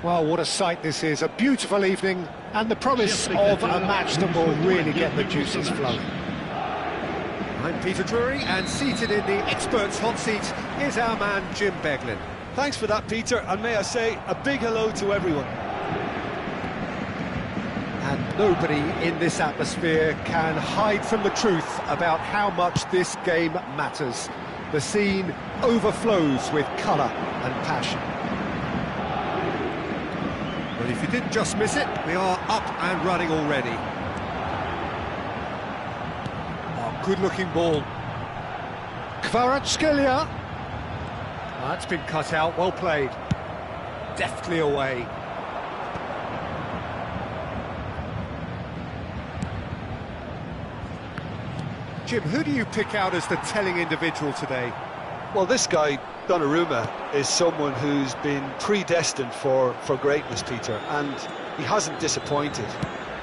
Well, what a sight this is. A beautiful evening and the promise of a match that will really get the juices flowing. I'm Peter Drury, and seated in the experts' hot seat is our man Jim Beglin. Thanks for that, Peter, and may I say a big hello to everyone. And nobody in this atmosphere can hide from the truth about how much this game matters. The scene overflows with colour and passion. Well, if you didn't just miss it, we are up and running already. Oh, good-looking ball. Kvaratskhelia. That's been cut out, well played. Deftly away. Jim, who do you pick out as the telling individual today? Well, this guy, Donnarumma, is someone who's been predestined for greatness, Peter, and he hasn't disappointed.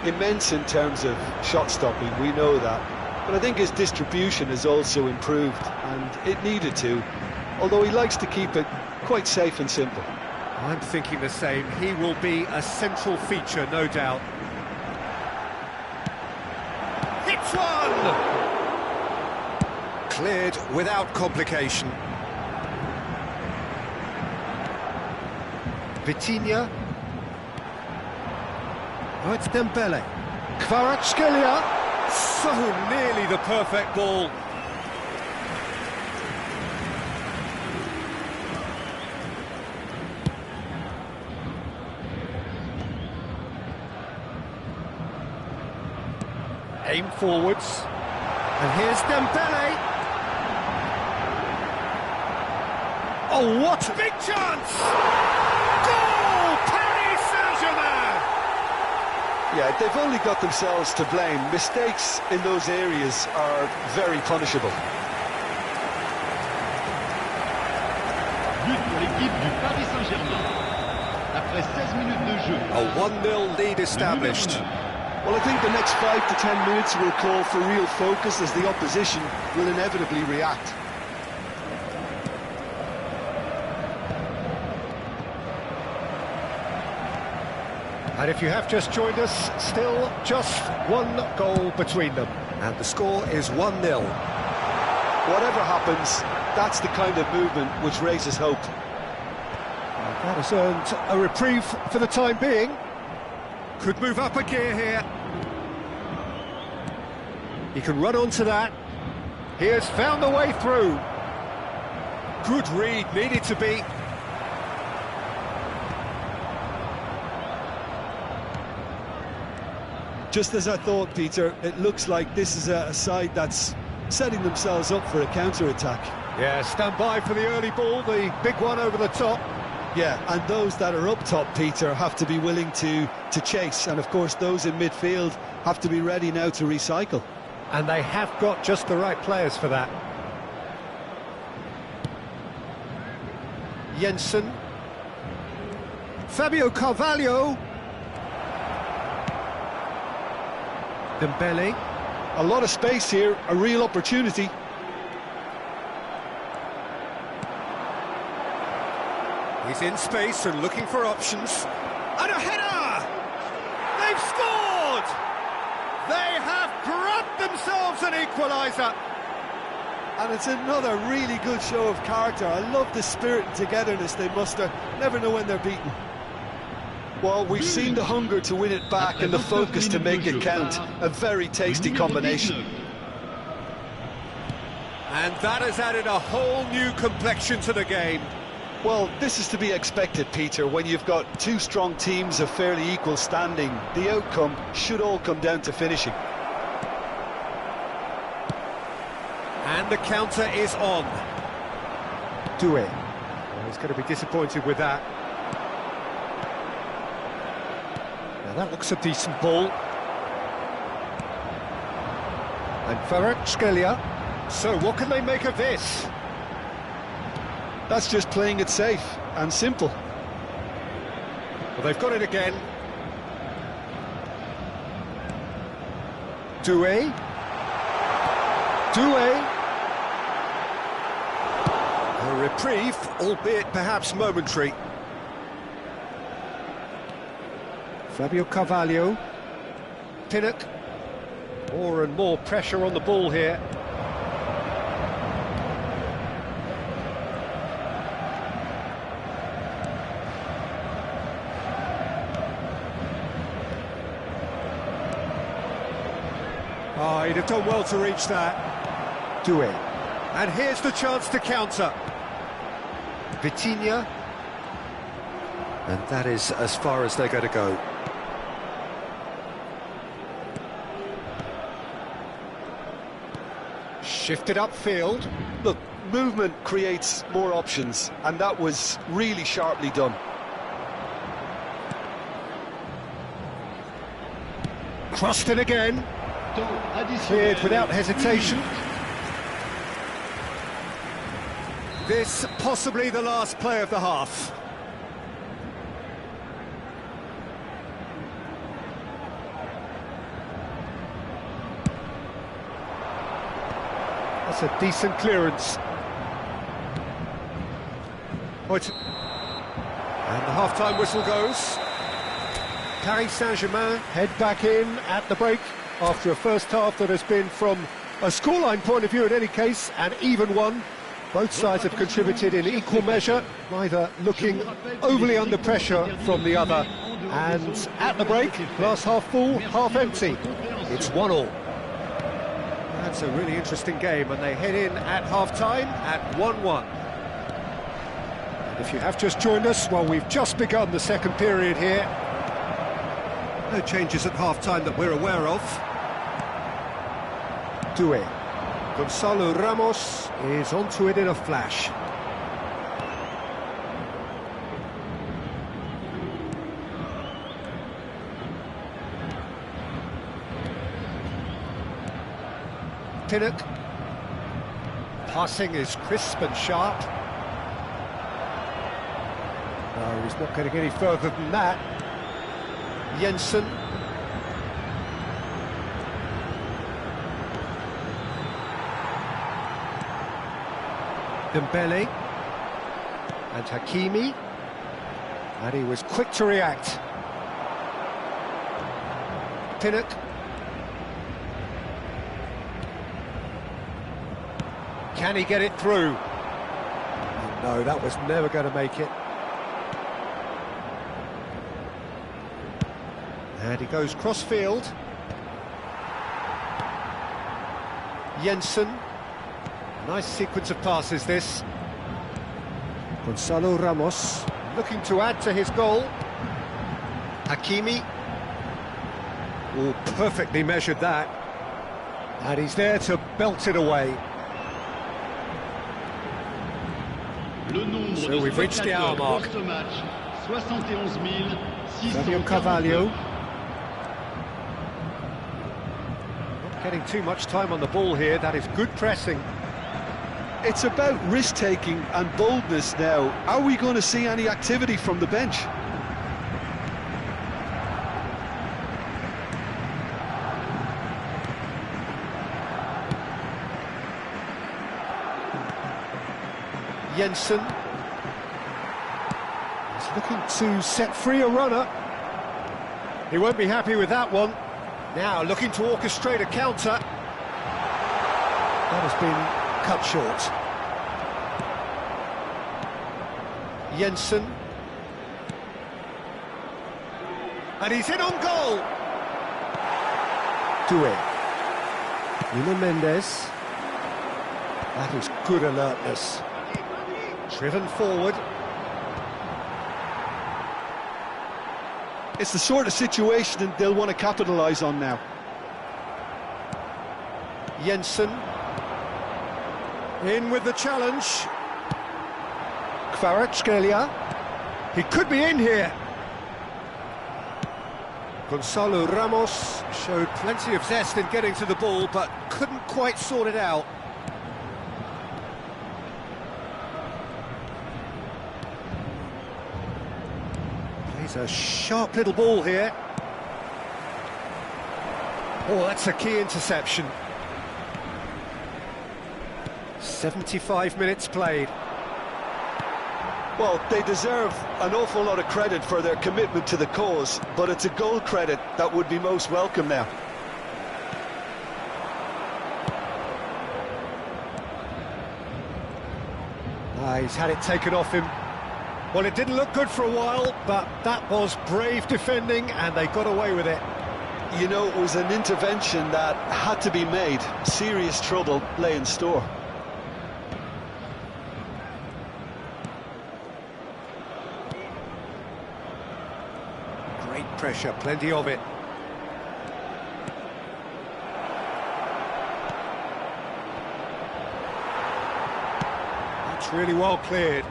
Immense in terms of shot stopping, we know that, but I think his distribution has also improved, and it needed to, although he likes to keep it quite safe and simple. I'm thinking the same. He will be a central feature, no doubt. Hits one! Cleared without complication. Vitinha. Oh, it's Dembele. Kvaratskhelia. So nearly the perfect ball. Aim forwards. And here's Dembele. Oh, what a big chance! Goal! Paris Saint-Germain! Yeah, they've only got themselves to blame. Mistakes in those areas are very punishable. But pour l'équipe du Paris Saint-Germain. Après 16 minutes de jeu. A 1-0 lead established. Well, I think the next 5 to 10 minutes will call for real focus as the opposition will inevitably react. And if you have just joined us, still just one goal between them. And the score is 1-0. Whatever happens, that's the kind of movement which raises hope. And that has earned a reprieve for the time being. Could move up a gear here. He can run onto that. He has found the way through. Good read, needed to be. Just as I thought, Peter, it looks like this is a side that's setting themselves up for a counter-attack. Yeah, stand by for the early ball, the big one over the top. Yeah, and those that are up top, Peter, have to be willing to chase, and of course those in midfield have to be ready now to recycle. And they have got just the right players for that. Jensen. Fabio Carvalho. Dembele. A lot of space here, a real opportunity. He's in space and looking for options. And a header! They've scored! They have grabbed themselves an equaliser. And it's another really good show of character. I love the spirit and togetherness they muster. Never know when they're beaten. Well, we've seen the hunger to win it back and the focus to make it count. A very tasty combination. And that has added a whole new complexion to the game. Well, this is to be expected, Peter, when you've got two strong teams of fairly equal standing. The outcome should all come down to finishing. And the counter is on. Doué. Well, he's going to be disappointed with that. Now that looks a decent ball. And Kvaratskhelia. So what can they make of this? That's just playing it safe and simple. Well, they've got it again. Doué. A reprieve, albeit perhaps momentary. Fabio Carvalho. Pinnock. More and more pressure on the ball here. Oh, he'd have done well to reach that. Do it. And here's the chance to counter. Vitinha. And that is as far as they're going to go. Shifted upfield. Look, movement creates more options, and that was really sharply done. Crossed in again. Cleared without hesitation. This possibly the last play of the half. That's a decent clearance. And the half-time whistle goes. Paris Saint-Germain head back in at the break after a first half that has been, from a scoreline point of view in any case, an even one. Both sides have contributed in equal measure, neither looking overly under pressure from the other. And at the break, glass half full, half empty. It's 1-1. That's a really interesting game, and they head in at half-time at 1-1. And if you have just joined us, well, we've just begun the second period here. No changes at half-time that we're aware of. Doué. Gonzalo Ramos is onto it in a flash. Pinnock. Passing is crisp and sharp. No, he's not getting any further than that. Jensen. Dembele. And Hakimi. And he was quick to react. Pinnock. Can he get it through? Oh, no, that was never going to make it. And he goes cross-field. Jensen. Nice sequence of passes, this. Gonzalo Ramos looking to add to his goal. Hakimi. Oh, perfectly measured that. And he's there to belt it away. So we've reached the hour mark. Fabio Carvalho. Not getting too much time on the ball here, that is good pressing. It's about risk-taking and boldness now. Are we going to see any activity from the bench? Jensen. He's looking to set free a runner. He won't be happy with that one. Now looking to orchestrate a counter. That has been cut short. Jensen. And he's in on goal. Doué. Nuno Mendes. That is good alertness. Driven forward. It's the sort of situation they'll want to capitalise on now. Jensen. In with the challenge. Kvaratskhelia. He could be in here. Gonzalo Ramos showed plenty of zest in getting to the ball, but couldn't quite sort it out. Plays a sharp little ball here. Oh, that's a key interception. 75 minutes played. Well, they deserve an awful lot of credit for their commitment to the cause, but it's a goal credit that would be most welcome now. He's had it taken off him. Well, it didn't look good for a while, but that was brave defending, and they got away with it. You know, it was an intervention that had to be made. Serious trouble lay in store. Great pressure, plenty of it. That's really well cleared.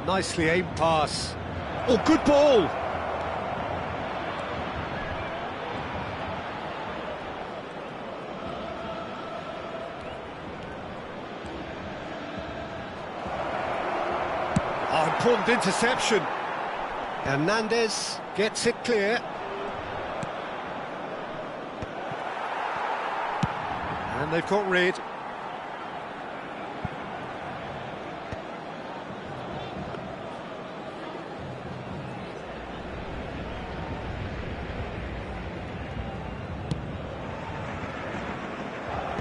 Nicely aimed pass. Oh, good ball! Oh, important interception. Hernandez gets it clear. And they've got rid.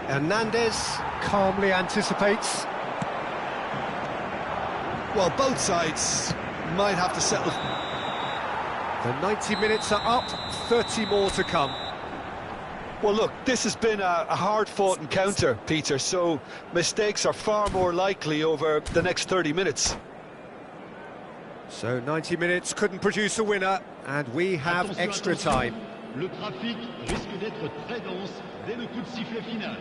Hernandez calmly anticipates. Well, both sides might have to settle. The 90 minutes are up, 30 more to come. Well, look, this has been a hard-fought encounter, Peter, so mistakes are far more likely over the next 30 minutes. So 90 minutes couldn't produce a winner, and we have Attention, extra attention. time. Le trafic risque d'être très dense dès le coup de sifflet final.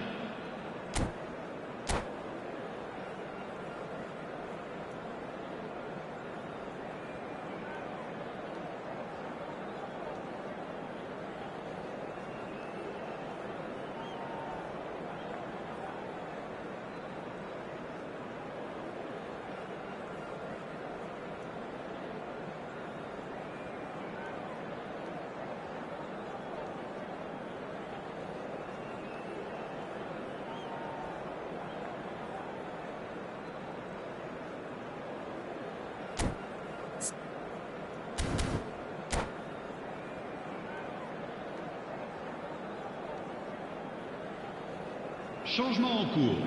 Changement en cours.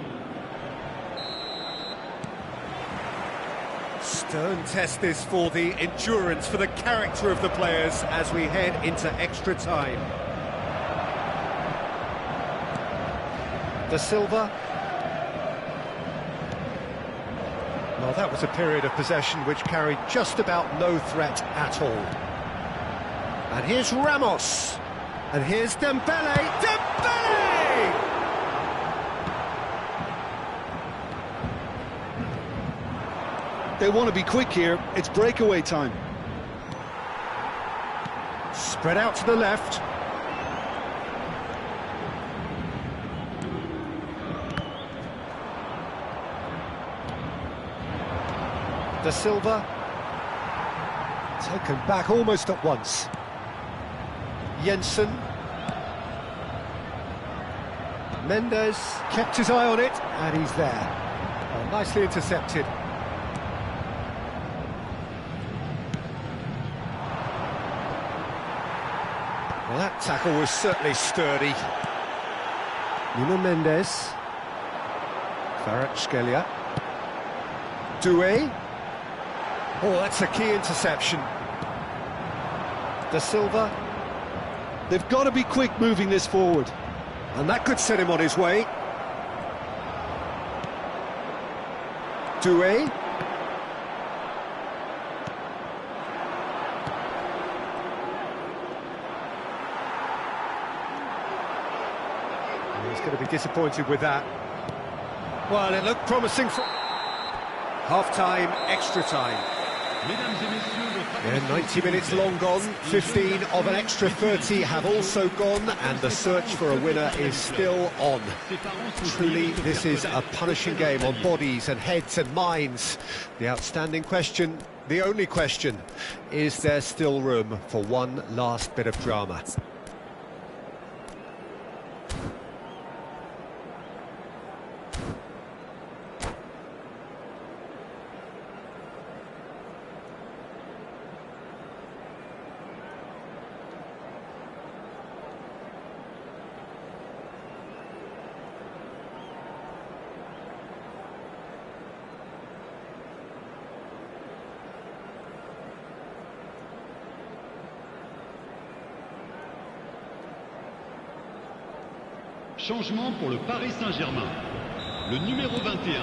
Stern test this for the endurance, for the character of the players as we head into extra time. Da Silva. Well, that was a period of possession which carried just about no threat at all. And here's Ramos. And here's Dembele. Dembele! They want to be quick here. It's breakaway time. Spread out to the left. Da Silva. Taken back almost at once. Jensen. Mendes kept his eye on it, and he's there. Oh, nicely intercepted. Well, that tackle was certainly sturdy. Nuno Mendes. Kvaratskhelia. Doué. Oh, that's a key interception. Da Silva. They've got to be quick moving this forward. And that could set him on his way. Doué. He's going to be disappointed with that. Well, it looked promising for half-time, extra time. Mesdames et messieurs, votre Yeah, 90 minutes long gone, 15 of an extra 30 have also gone, and the search for a winner is still on. Truly, this is a punishing game on bodies and heads and minds. The outstanding question, the only question, is there still room for one last bit of drama? Changement pour le Paris Saint-Germain. Le numéro 21.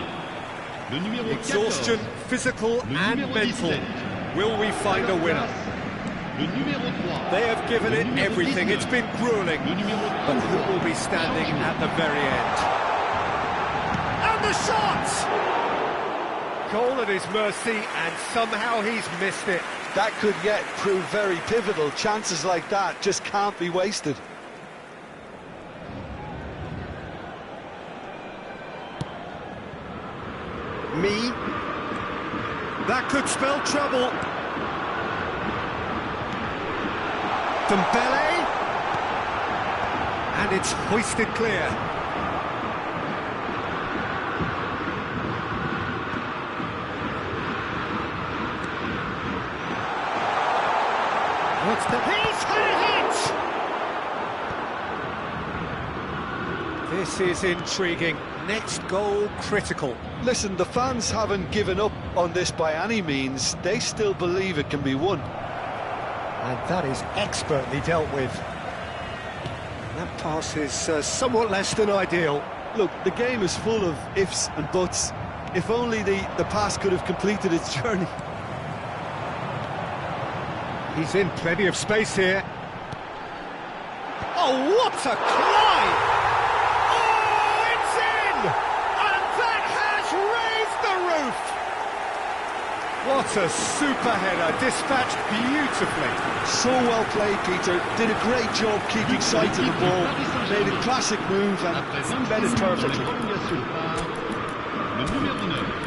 Le numéro 14. Exhaustion, physical and mental. Will we find a winner? Le numéro 3. They have given it everything. It's been grueling. Le numéro 30. But who will be standing at the very end? And the shot! Goal at his mercy, and somehow he's missed it. That could yet prove very pivotal. Chances like that just can't be wasted. Me. That could spell trouble. Dembele. And it's hoisted clear. What's the... He's had a hit! This is intriguing. Next goal critical. Listen, the fans haven't given up on this by any means. They still believe it can be won. And that is expertly dealt with. That pass is somewhat less than ideal. Look, the game is full of ifs and buts. If only the pass could have completed its journey. He's in plenty of space here. Oh, what a climb! Oh, it's in! And that has raised the roof! What a super header, dispatched beautifully. So well played, Peter. Did a great job keeping sight of the ball. Made a classic move and fed it perfectly. Le numéro 9.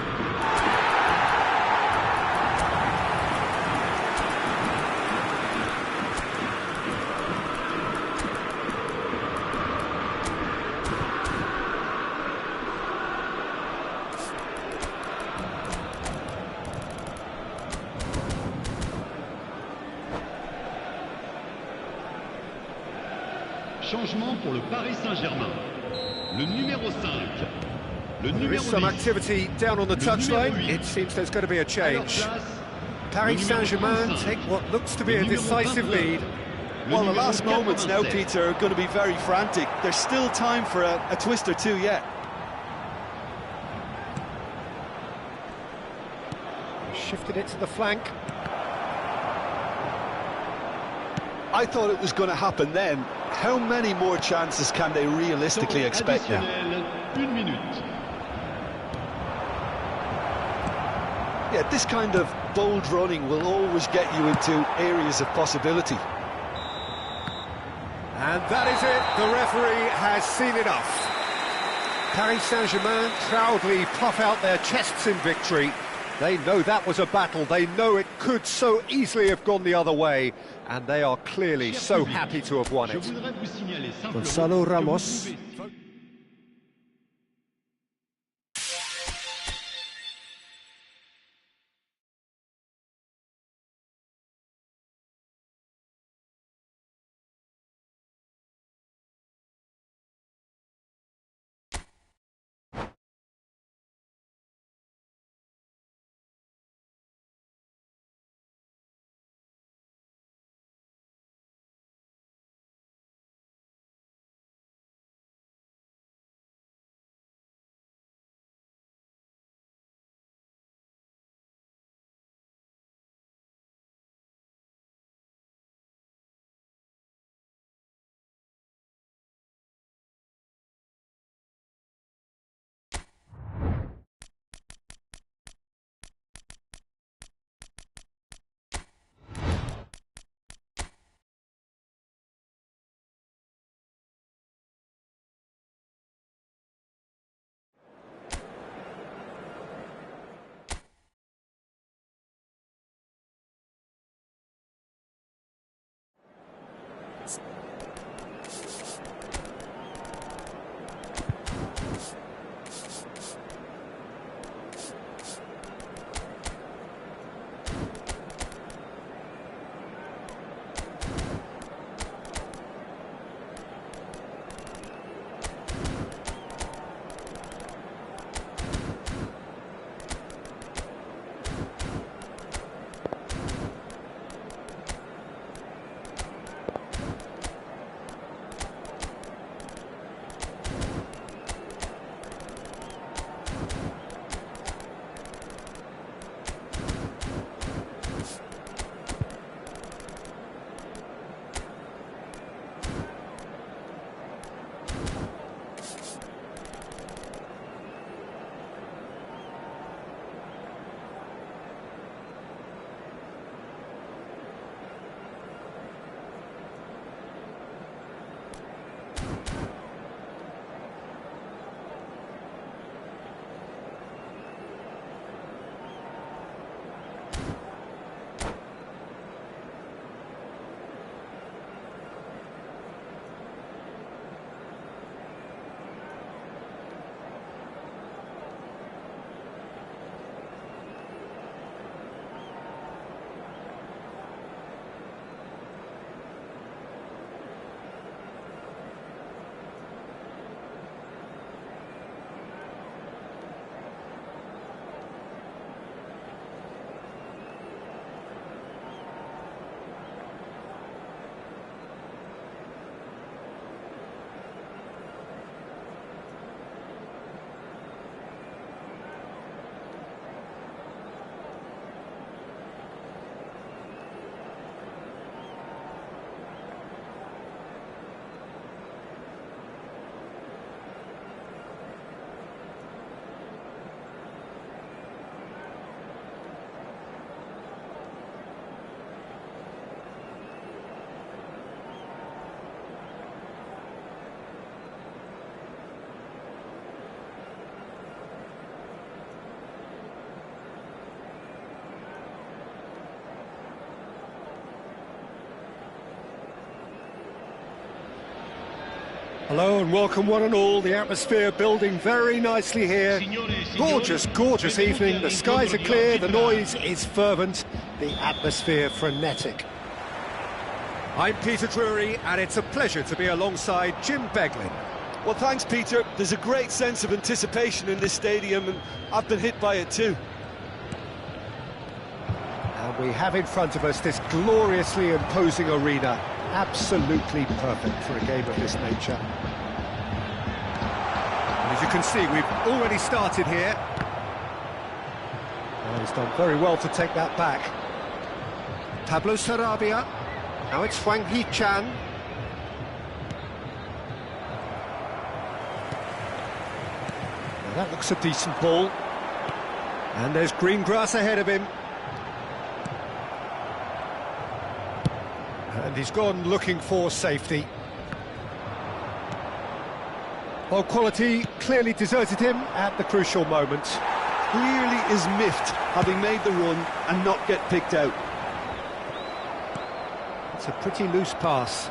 Changement pour le Paris Saint-Germain. Le numéro 5. Le There numéro is some 10. activity down on the touchline. It seems there's going to be a change. Paris Saint-Germain take what looks to be a decisive lead. Well, the last moments now, Peter, are going to be very frantic. There's still time for a twist or two yet. Shifted it to the flank. I thought it was going to happen then. How many more chances can they realistically expect now? Une minute. Yeah, this kind of bold running will always get you into areas of possibility. And that is it. The referee has seen enough. Paris Saint-Germain proudly puff out their chests in victory. They know that was a battle. They know it could so easily have gone the other way. And they are clearly so happy to have won it. Gonzalo Ramos. Hello and welcome one and all. The atmosphere building very nicely here. Gorgeous, gorgeous evening. The skies are clear, the noise is fervent, the atmosphere frenetic. I'm Peter Drury and it's a pleasure to be alongside Jim Beglin. Well, thanks, Peter. There's a great sense of anticipation in this stadium, and I've been hit by it too. And we have in front of us this gloriously imposing arena. Absolutely perfect for a game of this nature. And as you can see, we've already started here. Oh, he's done very well to take that back. Pablo Sarabia. Now it's Hwang Hee-chan. Now that looks a decent ball. And there's green grass ahead of him. And he's gone looking for safety. Well, quality clearly deserted him at the crucial moment. Clearly is miffed, having made the run and not get picked out. It's a pretty loose pass.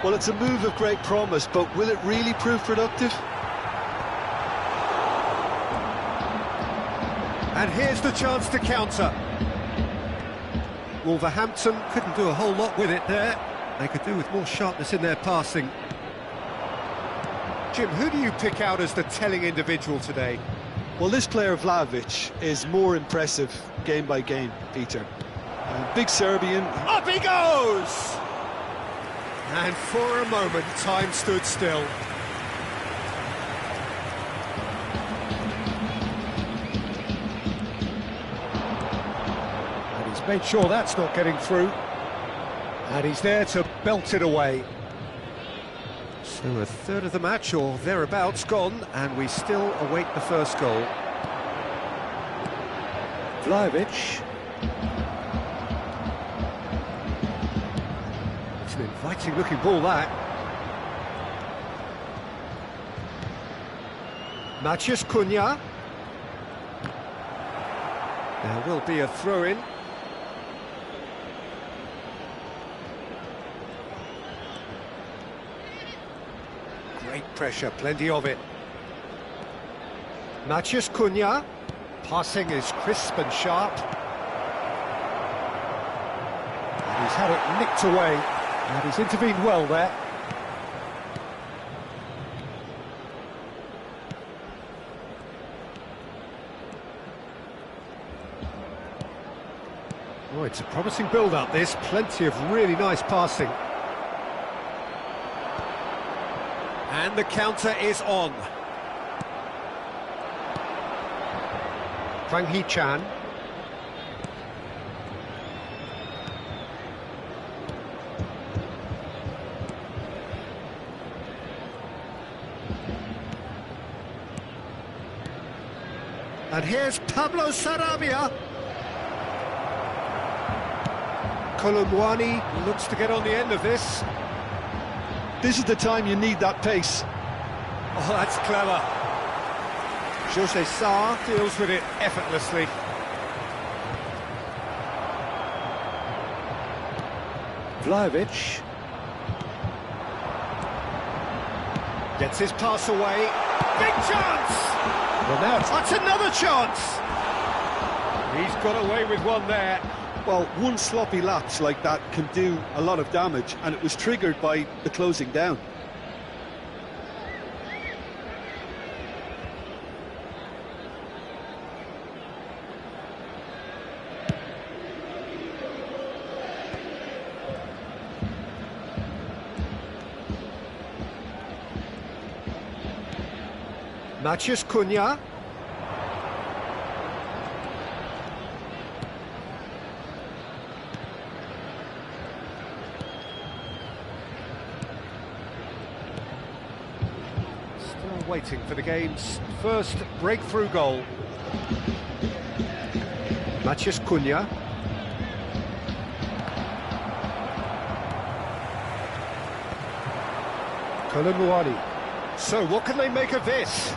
Well, it's a move of great promise, but will it really prove productive? And here's the chance to counter. Wolverhampton couldn't do a whole lot with it there. They could do with more sharpness in their passing. Jim, who do you pick out as the telling individual today? Well, this player, Vlahovic, is more impressive game by game, Peter. Big Serbian. Up he goes! And for a moment, time stood still. Made sure that's not getting through, and he's there to belt it away. So a third of the match or thereabouts gone, and we still await the first goal. Vlahovic. It's an inviting looking ball, that. Maciej Cunha. There will be a throw-in. Great pressure, plenty of it. Maciej Cunha. Passing is crisp and sharp. And he's had it nicked away. And he's intervened well there. Oh, it's a promising build-up, this. Plenty of really nice passing. And the counter is on. Hwang Hee-chan. And here's Pablo Sarabia. Kolomwani looks to get on the end of this. This is the time you need that pace. Oh, that's clever. Jose Sarr deals with it effortlessly. Vlahovic. Gets his pass away. Big chance! Well, now that's another chance! He's got away with one there. Well, one sloppy lapse like that can do a lot of damage, and it was triggered by the closing down. Maciej Cunha. Still waiting for the game's first breakthrough goal. Maciej Cunha. Kolomwani. So what can they make of this?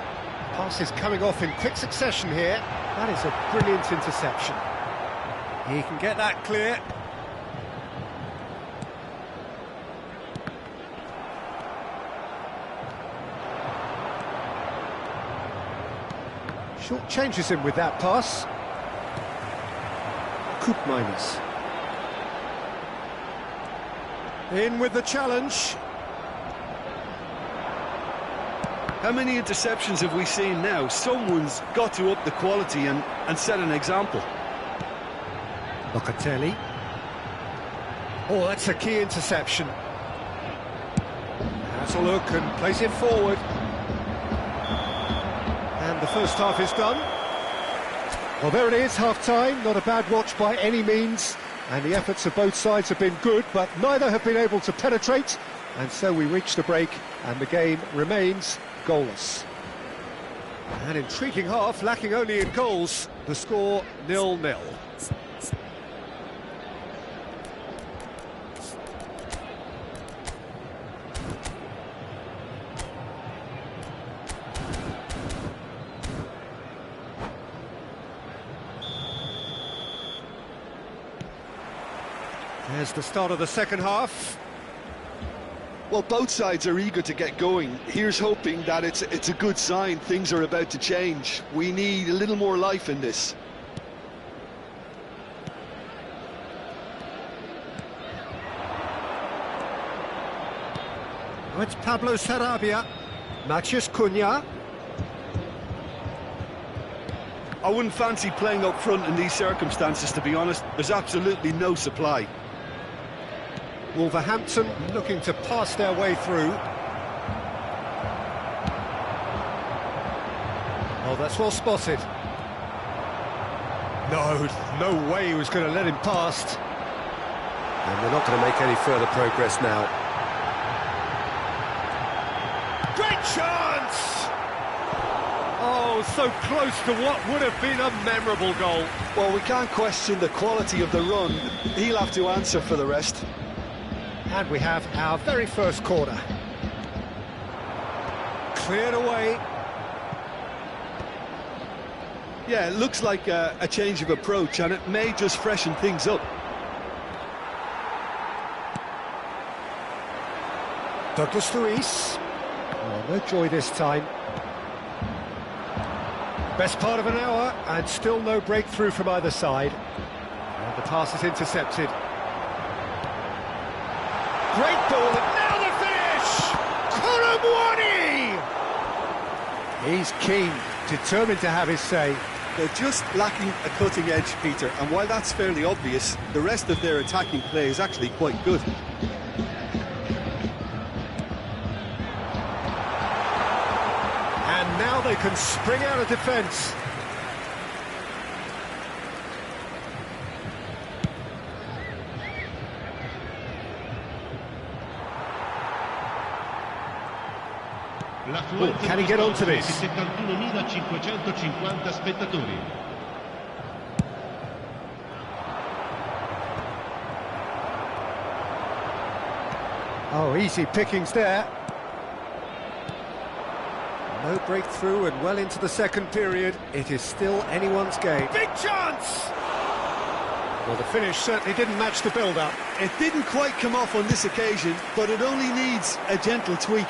Pass is coming off in quick succession here. That is a brilliant interception. He can get that clear. Short changes him with that pass. Coop minus. In with the challenge. How many interceptions have we seen now? Someone's got to up the quality and set an example. Locatelli. Oh, that's a key interception. Has a look and plays it forward. And the first half is done. Well, there it is, half-time. Not a bad watch by any means. And the efforts of both sides have been good, but neither have been able to penetrate. And so we reach the break, and the game remains goalless. An intriguing half, lacking only in goals. The score 0-0. There's the start of the second half. Well, both sides are eager to get going. Here's hoping that it's a good sign. Things are about to change. We need a little more life in this. Oh, it's Pablo Sarabia. Maciej Cunha. I wouldn't fancy playing up front in these circumstances, to be honest. There's absolutely no supply. Wolverhampton looking to pass their way through. Oh, that's well spotted. No way he was going to let him past. And they're not going to make any further progress now. Great chance! Oh, so close to what would have been a memorable goal. Well, we can't question the quality of the run. He'll have to answer for the rest. And we have our very first corner. Cleared away. Yeah, it looks like a change of approach, and it may just freshen things up. Douglas Luiz. Oh, no joy this time. Best part of an hour, and still no breakthrough from either side. And the pass is intercepted. Great ball, and now the finish! Konami! He's keen, determined to have his say. They're just lacking a cutting edge, Peter, and while that's fairly obvious, the rest of their attacking play is actually quite good. And now they can spring out of defence. Can he get onto this? 71.550 spettatori. Oh, easy pickings there. No breakthrough and well into the second period. It is still anyone's game. Big chance! Well, the finish certainly didn't match the build-up. It didn't quite come off on this occasion, but it only needs a gentle tweak.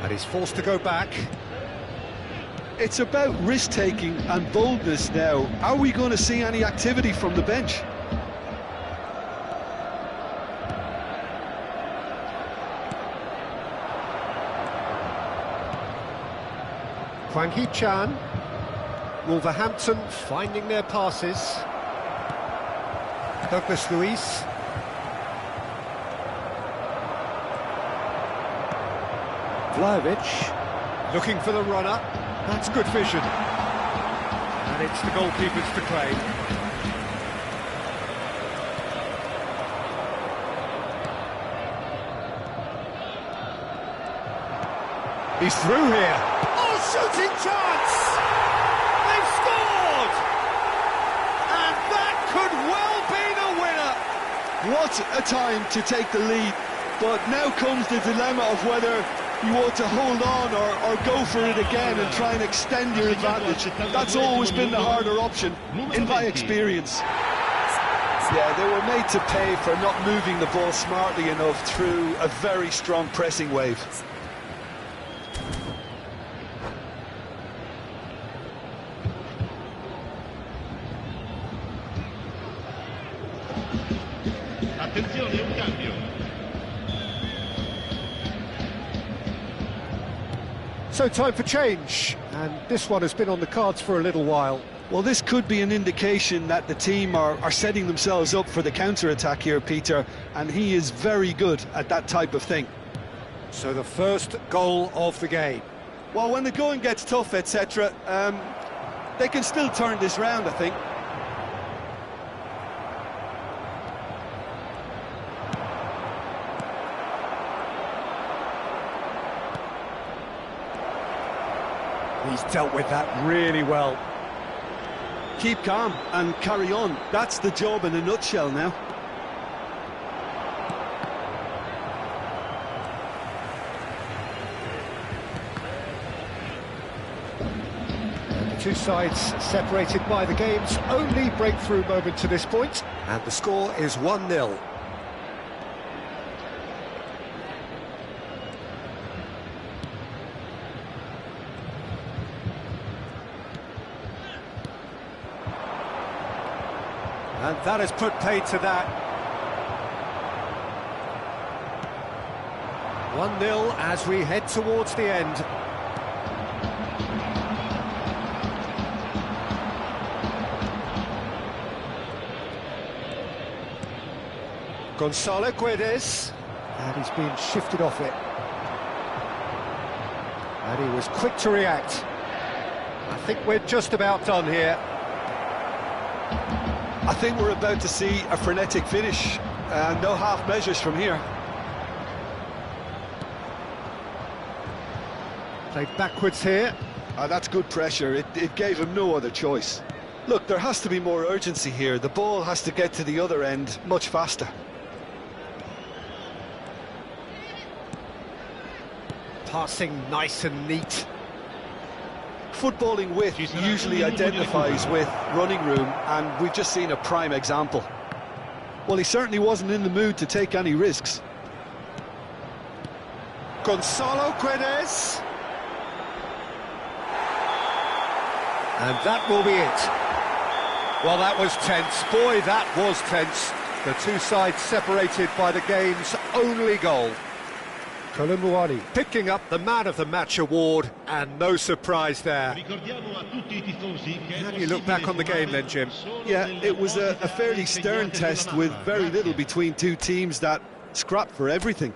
And he's forced to go back. It's about risk-taking and boldness now. Are we going to see any activity from the bench? Hwang Hee-chan. Wolverhampton finding their passes. Douglas Luiz. Vlahovic looking for the runner. That's good vision. And it's the goalkeepers to claim. He's through here. Oh, shooting chance! They've scored! And that could well be the winner. What a time to take the lead. But now comes the dilemma of whether you ought to hold on or go for it again and try and extend your advantage. That's always been the harder option, in my experience. Yeah, they were made to pay for not moving the ball smartly enough through a very strong pressing wave. Attenzione, un cambio. So time for change, and this one has been on the cards for a little while. Well, this could be an indication that the team are setting themselves up for the counter-attack here, Peter, and he is very good at that type of thing. So the first goal of the game. Well, when the going gets tough, etc., they can still turn this round, I think. He's dealt with that really well. Keep calm and carry on. That's the job in a nutshell now. And the two sides separated by the game's only breakthrough moment to this point, and the score is 1-0. And that has put paid to that. 1-0 as we head towards the end. Gonzalo Guedes, and he's been shifted off it. And he was quick to react. I think we're just about done here. I think we're about to see a frenetic finish, and no half measures from here. Played backwards here. That's good pressure. It gave him no other choice. Look, there has to be more urgency here. The ball has to get to the other end much faster. Passing nice and neat. Footballing width usually identifies with running room, and we've just seen a prime example. Well, he certainly wasn't in the mood to take any risks. Gonzalo Guedes. And that will be it. Well, that was tense. Boy, that was tense. The two sides separated by the game's only goal. Kolumuani picking up the Man of the Match award, and no surprise there. How do you look back on the game then, Jim? Yeah, it was a fairly stern test with very little between two teams that scrapped for everything.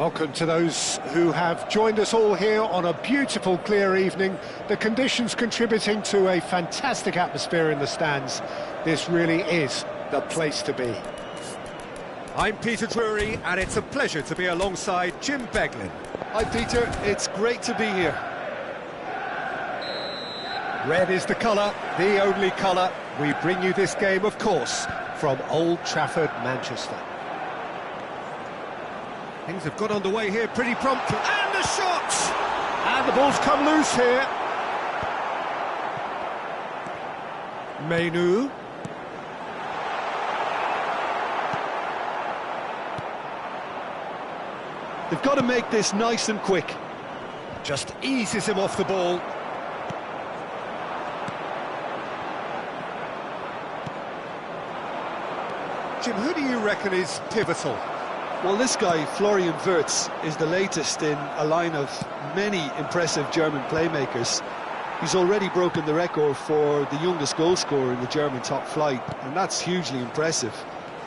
Welcome to those who have joined us all here on a beautiful, clear evening. The conditions contributing to a fantastic atmosphere in the stands. This really is the place to be. I'm Peter Drury, and it's a pleasure to be alongside Jim Beglin. Hi Peter, it's great to be here. Red is the colour, the only colour. We bring you this game, of course, from Old Trafford, Manchester. Things have got underway here pretty promptly. And the shot! And the ball's come loose here. Menu. They've got to make this nice and quick. Just eases him off the ball. Jim, who do you reckon is pivotal? Well, this guy, Florian Wirtz, is the latest in a line of many impressive German playmakers. He's already broken the record for the youngest goal scorer in the German top flight, and that's hugely impressive.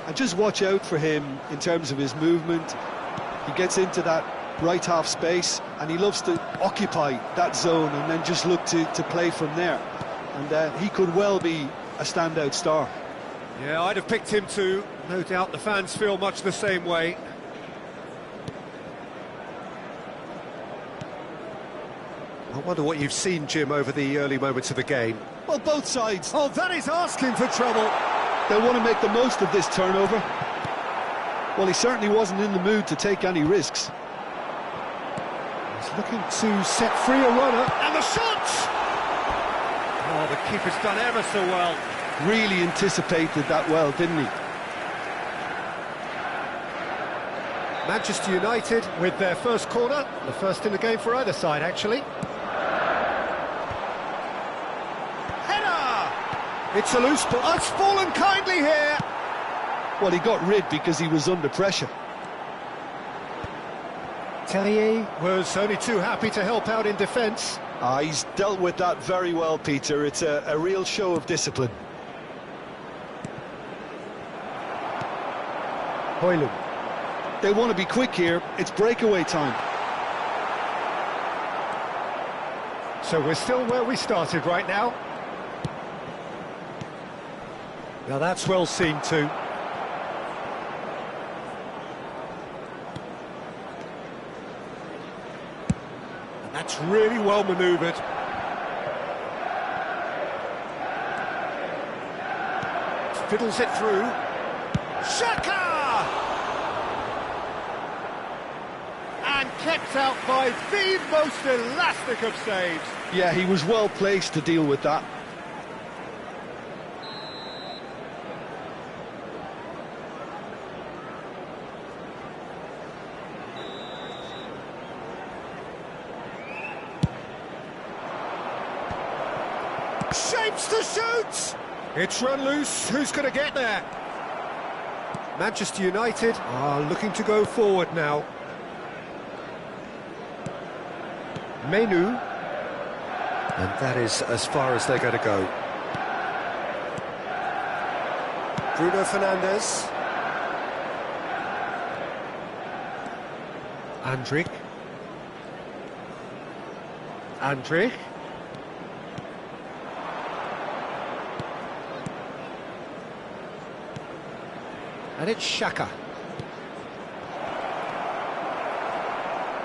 And just watch out for him in terms of his movement. He gets into that right half space, and he loves to occupy that zone and then just look to play from there. And he could well be a standout star. Yeah, I'd have picked him too. No doubt the fans feel much the same way. I wonder what you've seen, Jim, over the early moments of the game. Well, both sides. Oh, that is asking for trouble. They want to make the most of this turnover. Well, he certainly wasn't in the mood to take any risks. He's looking to set free a runner. And the shot! Oh, the keeper's done ever so well. Really anticipated that well, didn't he? Manchester United with their first corner, the first in the game for either side, actually. Header! It's a loose ball. Oh, it's fallen kindly here. Well, he got rid because he was under pressure. Tellier was only too happy to help out in defence. He's dealt with that very well, Peter. It's a real show of discipline. Hoyland. They want to be quick here. It's breakaway time. So we're still where we started right now. Now that's well seen too. And that's really well manoeuvred. Fiddles it through. Shaka! And kept out by the most elastic of saves. Yeah, he was well placed to deal with that. Shapes to shoot! It's run loose. Who's going to get there? Manchester United are looking to go forward now. Menu. And that is as far as they're going to go. Bruno Fernandes. Andrik. Andrik. And it's Xhaka.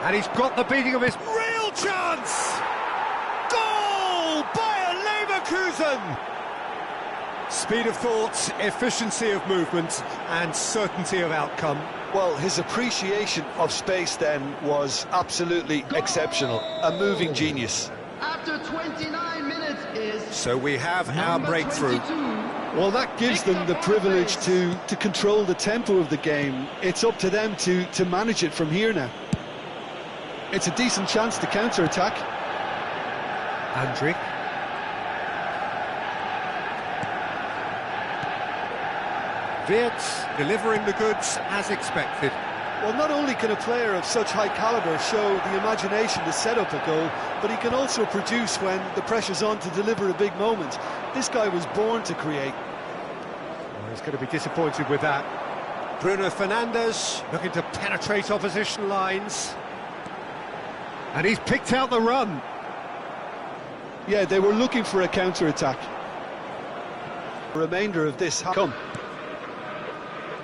And he's got the beating of his Real chance! Goal! Bayer Leverkusen! speed of thought, efficiency of movement, and certainty of outcome. Well, his appreciation of space then was absolutely exceptional. A moving genius. After 29 minutes is... So we have our breakthrough. 22. Well, that gives them the privilege to control the tempo of the game. It's up to them to manage it from here now. It's a decent chance to counter-attack. Andrik. Wirtz delivering the goods as expected. Well, not only can a player of such high calibre show the imagination to set up a goal, but he can also produce when the pressure's on to deliver a big moment. This guy was born to create. Well, he's going to be disappointed with that. Bruno Fernandes looking to penetrate opposition lines. And he's picked out the run. Yeah, they were looking for a counter-attack. The remainder of this come.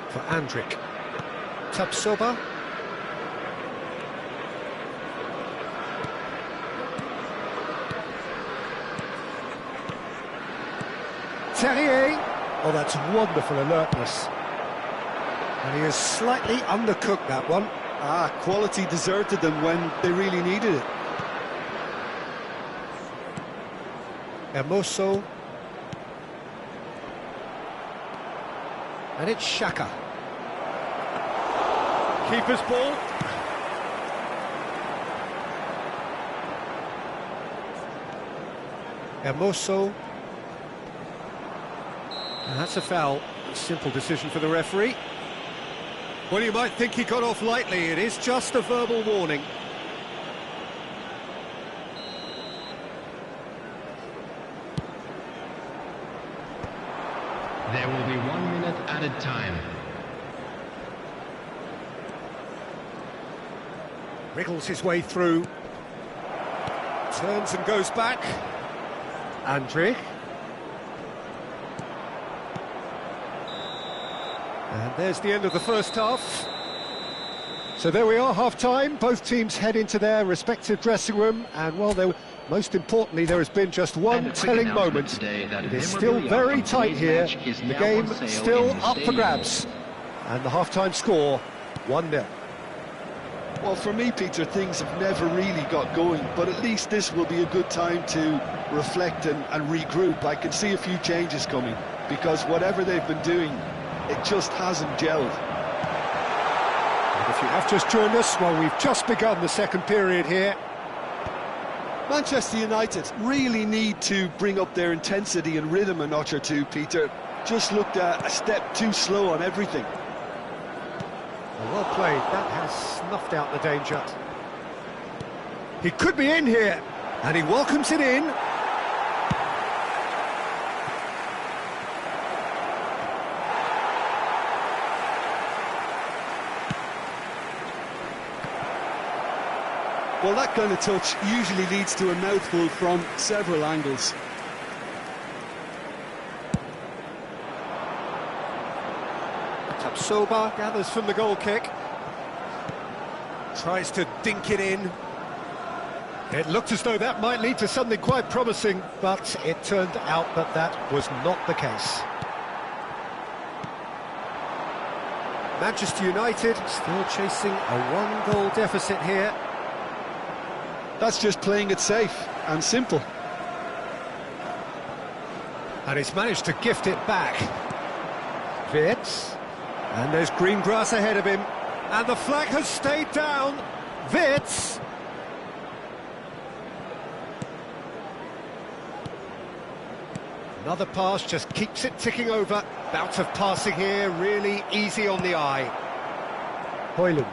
For Andrik. Tapsoba. Terrier. Oh, that's wonderful alertness. And he has slightly undercooked that one. Quality deserted them when they really needed it. Hermoso. And it's Xhaka. Keeper's ball. Hermoso. And that's a foul. Simple decision for the referee. Well, you might think he got off lightly. It is just a verbal warning. There will be 1 minute added time. Wriggles his way through. Turns and goes back. Andrik. And there's the end of the first half. So there we are, half-time. Both teams head into their respective dressing room. And, well, most importantly, there has been just one telling moment. It is still very tight here. The game still up for grabs. And the half-time score, 1-0. Well, for me, Peter, things have never really got going, but at least this will be a good time to reflect and regroup. I can see a few changes coming, because whatever they've been doing, it just hasn't gelled. And if you have just joined us, well, we've just begun the second period here. Manchester United really need to bring up their intensity and rhythm a notch or two, Peter. Just looked a step too slow on everything. Well played, that has snuffed out the danger. He could be in here, and he welcomes it in. Well, that kind of touch usually leads to a mouthful from several angles. Tapsoba gathers from the goal kick. Tries to dink it in. It looked as though that might lead to something quite promising, but it turned out that that was not the case. Manchester United still chasing a one-goal deficit here. That's just playing it safe and simple. And he's managed to gift it back. Wirtz. And there's green grass ahead of him. And the flag has stayed down. Wirtz. Another pass just keeps it ticking over. Bout of passing here, really easy on the eye. Højlund.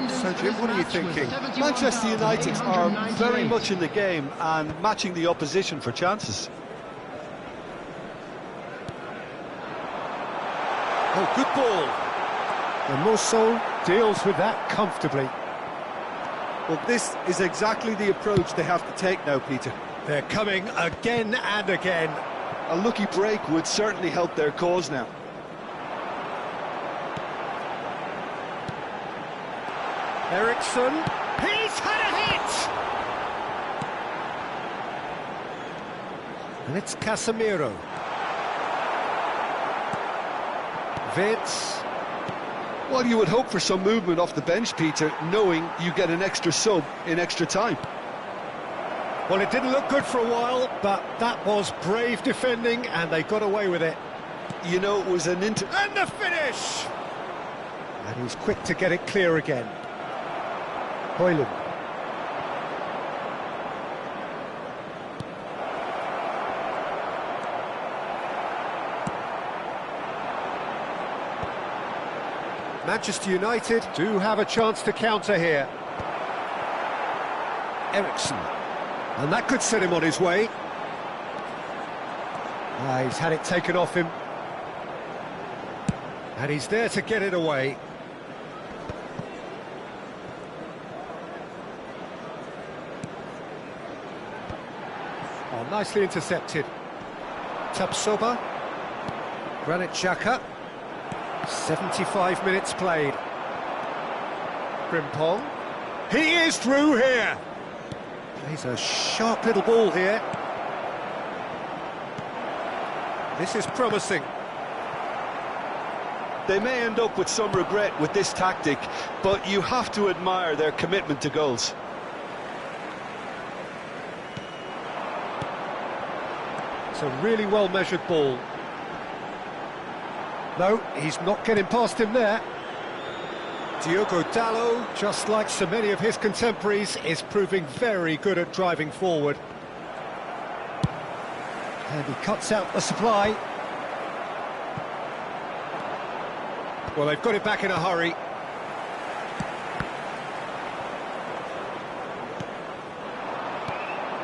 So Jim, what are you thinking? Manchester United are very much in the game and matching the opposition for chances. Oh, good ball. And Hermoso deals with that comfortably. Well, this is exactly the approach they have to take now, Peter. They're coming again and again. A lucky break would certainly help their cause now. Eriksson, he's had a hit! And it's Casemiro. Wirtz. Well, you would hope for some movement off the bench, Peter, knowing you get an extra sub in extra time. Well, it didn't look good for a while, but that was brave defending, and they got away with it. You know, it was an And the finish! And he's quick to get it clear again. Højlund. Manchester United do have a chance to counter here. Eriksson. And that could set him on his way. He's had it taken off him. And he's there to get it away. Oh, nicely intercepted. Tapsoba. Granit Xhaka. 75 minutes played. Frimpong. He is through here. Plays a sharp little ball here. This is promising. They may end up with some regret with this tactic, but you have to admire their commitment to goals. It's a really well-measured ball. No, he's not getting past him there. Diogo Dalot, just like so many of his contemporaries, is proving very good at driving forward. And he cuts out the supply. Well, they've got it back in a hurry.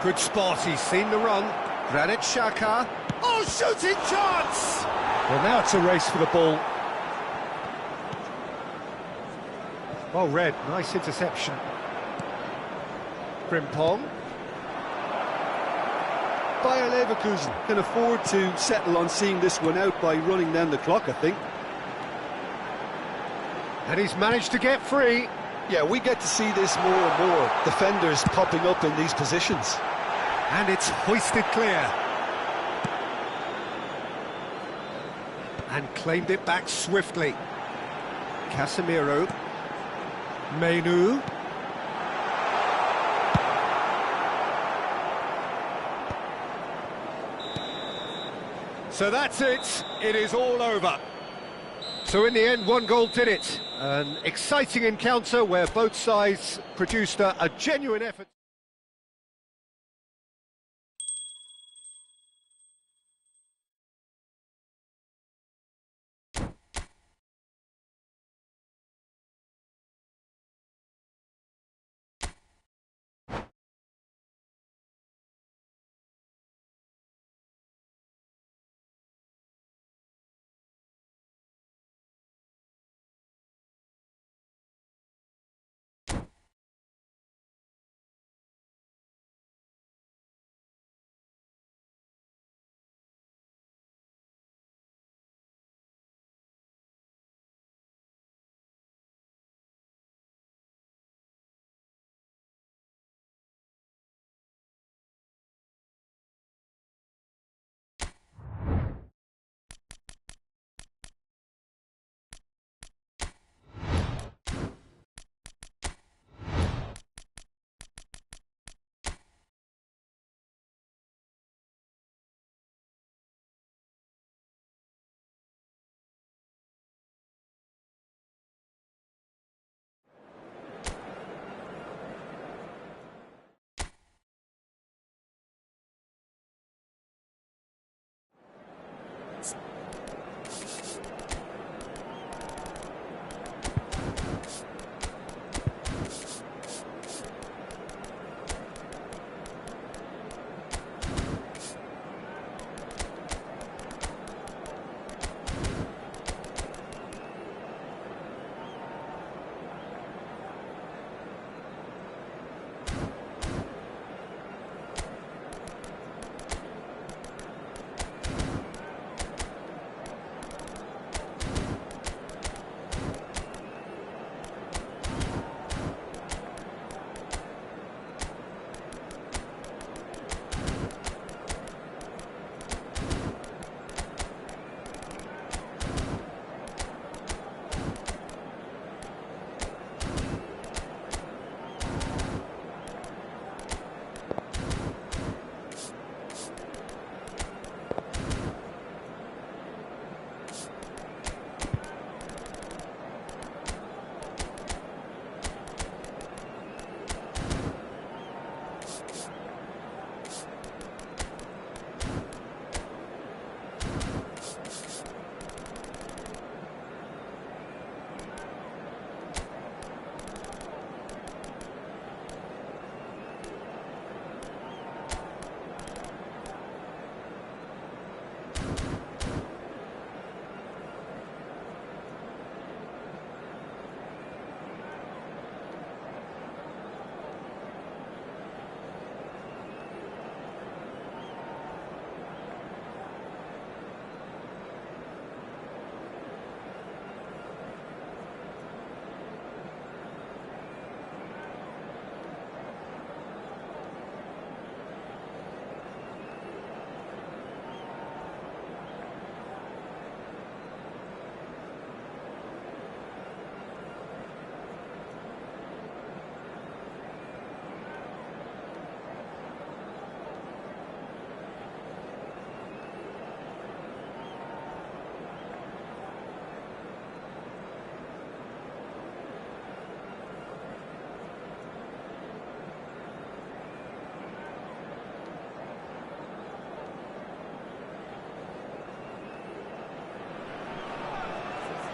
Good spot, he's seen the run. Granit Xhaka. Oh, shooting chance! Well, now it's a race for the ball. Well read, nice interception. Frimpong. Bayer Leverkusen can afford to settle on seeing this one out by running down the clock, I think. And he's managed to get free. Yeah, we get to see this more and more. Defenders popping up in these positions. And it's hoisted clear. And claimed it back swiftly. Casemiro. Menu. So that's it. It is all over. So in the end, one goal did it. An exciting encounter where both sides produced a genuine effort.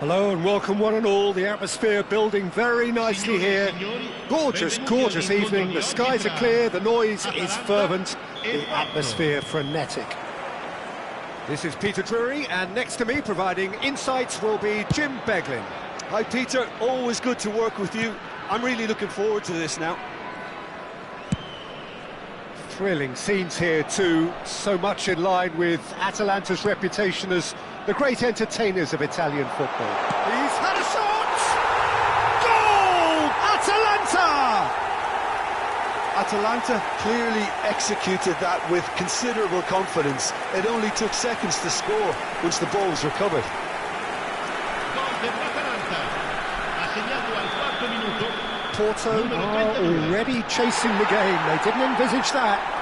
Hello and welcome one and all. The atmosphere building very nicely here. Gorgeous, gorgeous evening. The skies are clear, the noise is fervent, the atmosphere frenetic. This is Peter Drury, and next to me providing insights will be Jim Beglin. Hi Peter, always good to work with you. I'm really looking forward to this now. Thrilling scenes here too, so much in line with Atalanta's reputation as the great entertainers of Italian football. He's had a shot! Goal! Atalanta! Atalanta clearly executed that with considerable confidence. It only took seconds to score once the ball was recovered. Porto are already chasing the game. They didn't envisage that.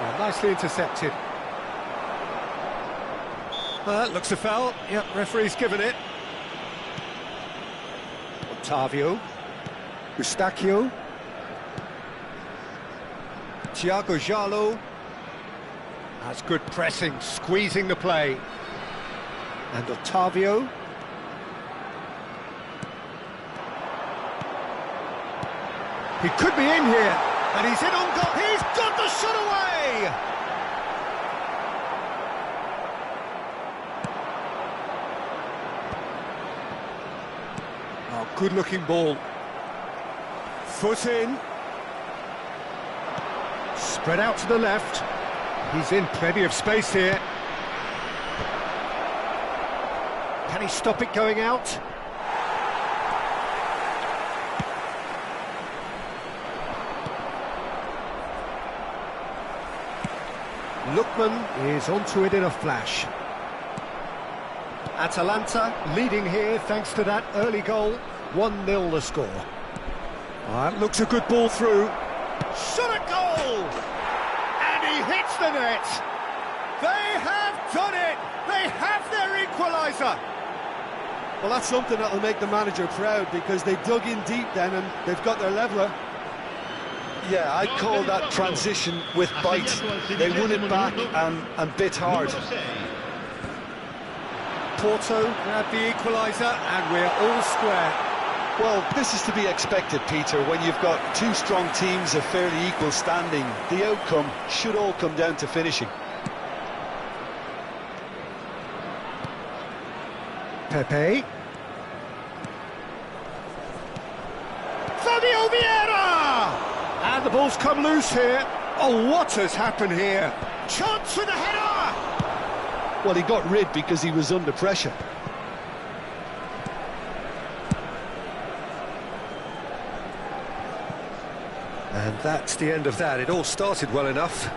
Well, nicely intercepted. Looks a foul. Yep, referee's given it. Ottavio. Eustachio. Thiago Giallo. That's good pressing, squeezing the play. And Ottavio. He could be in here, and he's in on goal. He's got the shot away! Oh, good-looking ball. Foot in. Spread out to the left. He's in plenty of space here. Can he stop it going out? Lookman is onto it in a flash. Atalanta leading here thanks to that early goal. 1-0 the score. That looks a good ball through. Shot at goal! He hits the net. They have done it. They have their equaliser. Well, that's something that'll make the manager proud, because they dug in deep then and they've got their leveller. Yeah, I'd call that transition with bite. They won it back and bit hard. Porto grabbed the equaliser and we're all square. Well, this is to be expected, Peter, when you've got two strong teams of fairly equal standing. The outcome should all come down to finishing. Pepe. Fabio Vieira! And the ball's come loose here. Oh, what has happened here? Chance with a header! Well, he got rid because he was under pressure. And that's the end of that. It all started well enough.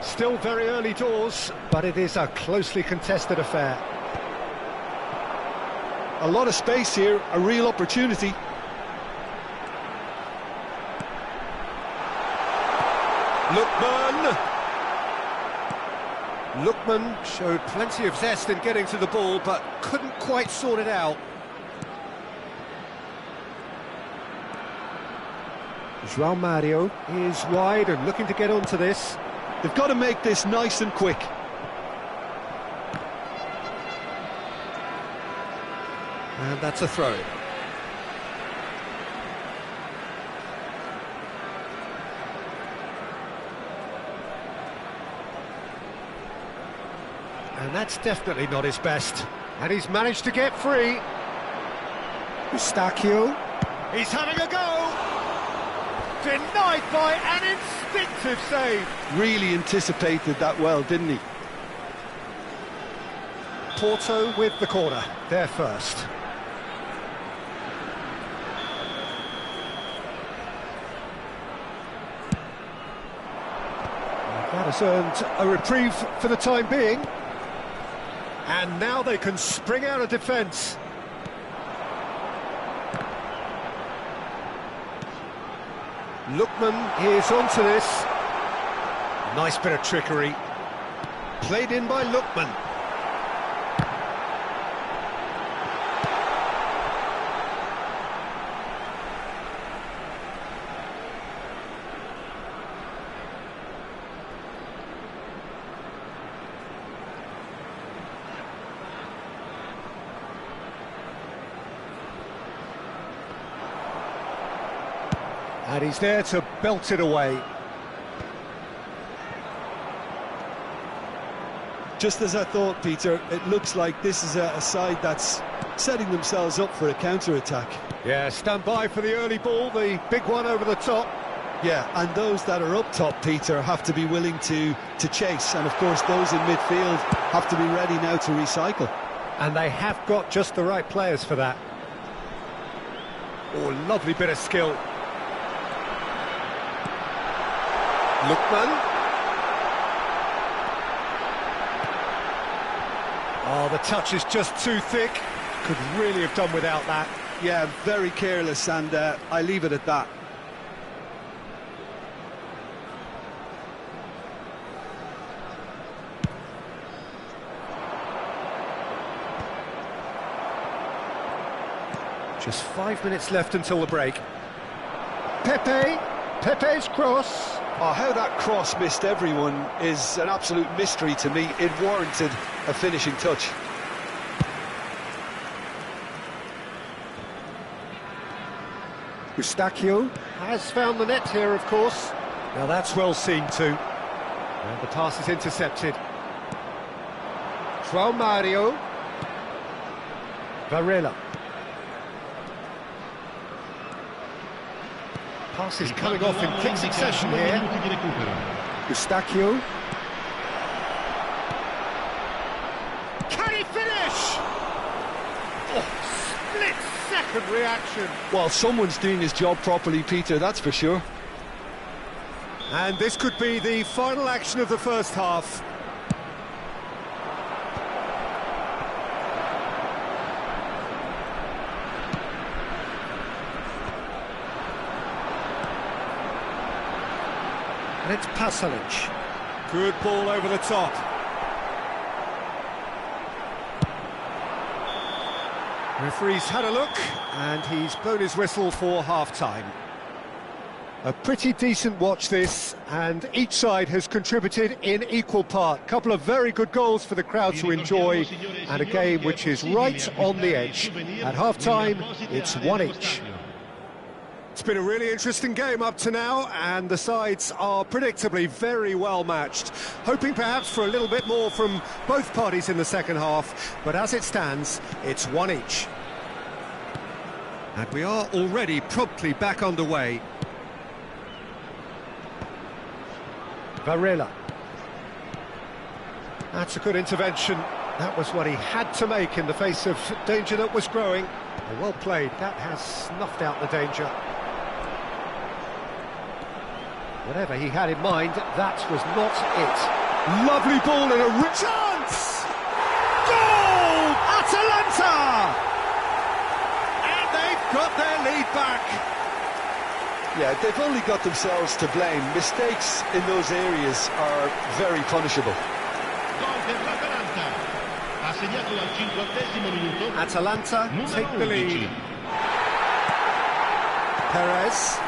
Still very early doors, but it is a closely contested affair. A lot of space here, a real opportunity. Lookman! Lookman showed plenty of zest in getting to the ball, but couldn't quite sort it out. João Mario is wide and looking to get onto this. They've got to make this nice and quick. And that's a throw. And that's definitely not his best. And he's managed to get free. Eustachio. He's having a go! Denied by an instinctive save. Really anticipated that well, didn't he? Porto with the corner, they're first. That has earned a reprieve for the time being. And now they can spring out of defence. Lookman is onto this. Nice bit of trickery. Played in by Lookman. And he's there to belt it away. Just as I thought, Peter, it looks like this is a side that's setting themselves up for a counter-attack. Yeah, stand by for the early ball, the big one over the top. Yeah, and those that are up top, Peter, have to be willing to chase. And, of course, those in midfield have to be ready now to recycle. And they have got just the right players for that. Oh, lovely bit of skill. Lookman. Oh, the touch is just too thick. Could really have done without that. Yeah, very careless, and I leave it at that. Just 5 minutes left until the break. Pepe's cross. Oh, how that cross missed everyone is an absolute mystery to me. It warranted a finishing touch. Eustachio has found the net here, of course. Now that's well seen too. And the pass is intercepted. João Mario. Varela. Pass is coming off in quick succession here. Eustachio. Can he finish? Oh, split-second reaction. Well, someone's doing his job properly, Peter, that's for sure. And this could be the final action of the first half. And it's Pasalic. Good ball over the top. Referee's had a look, and he's blown his whistle for half-time. A pretty decent watch this, and each side has contributed in equal part. Couple of very good goals for the crowd to enjoy, and a game which is right on the edge. At half-time, it's one each. It's been a really interesting game up to now, and the sides are predictably very well matched. Hoping perhaps for a little bit more from both parties in the second half, but as it stands, it's one each. And we are already promptly back underway. Varela. That's a good intervention. That was what he had to make in the face of danger that was growing. Well played. That has snuffed out the danger. Whatever he had in mind, that was not it. Lovely ball and a rich chance! Goal! Atalanta! And they've got their lead back. Yeah, they've only got themselves to blame. Mistakes in those areas are very punishable. Atalanta take the lead. Perez.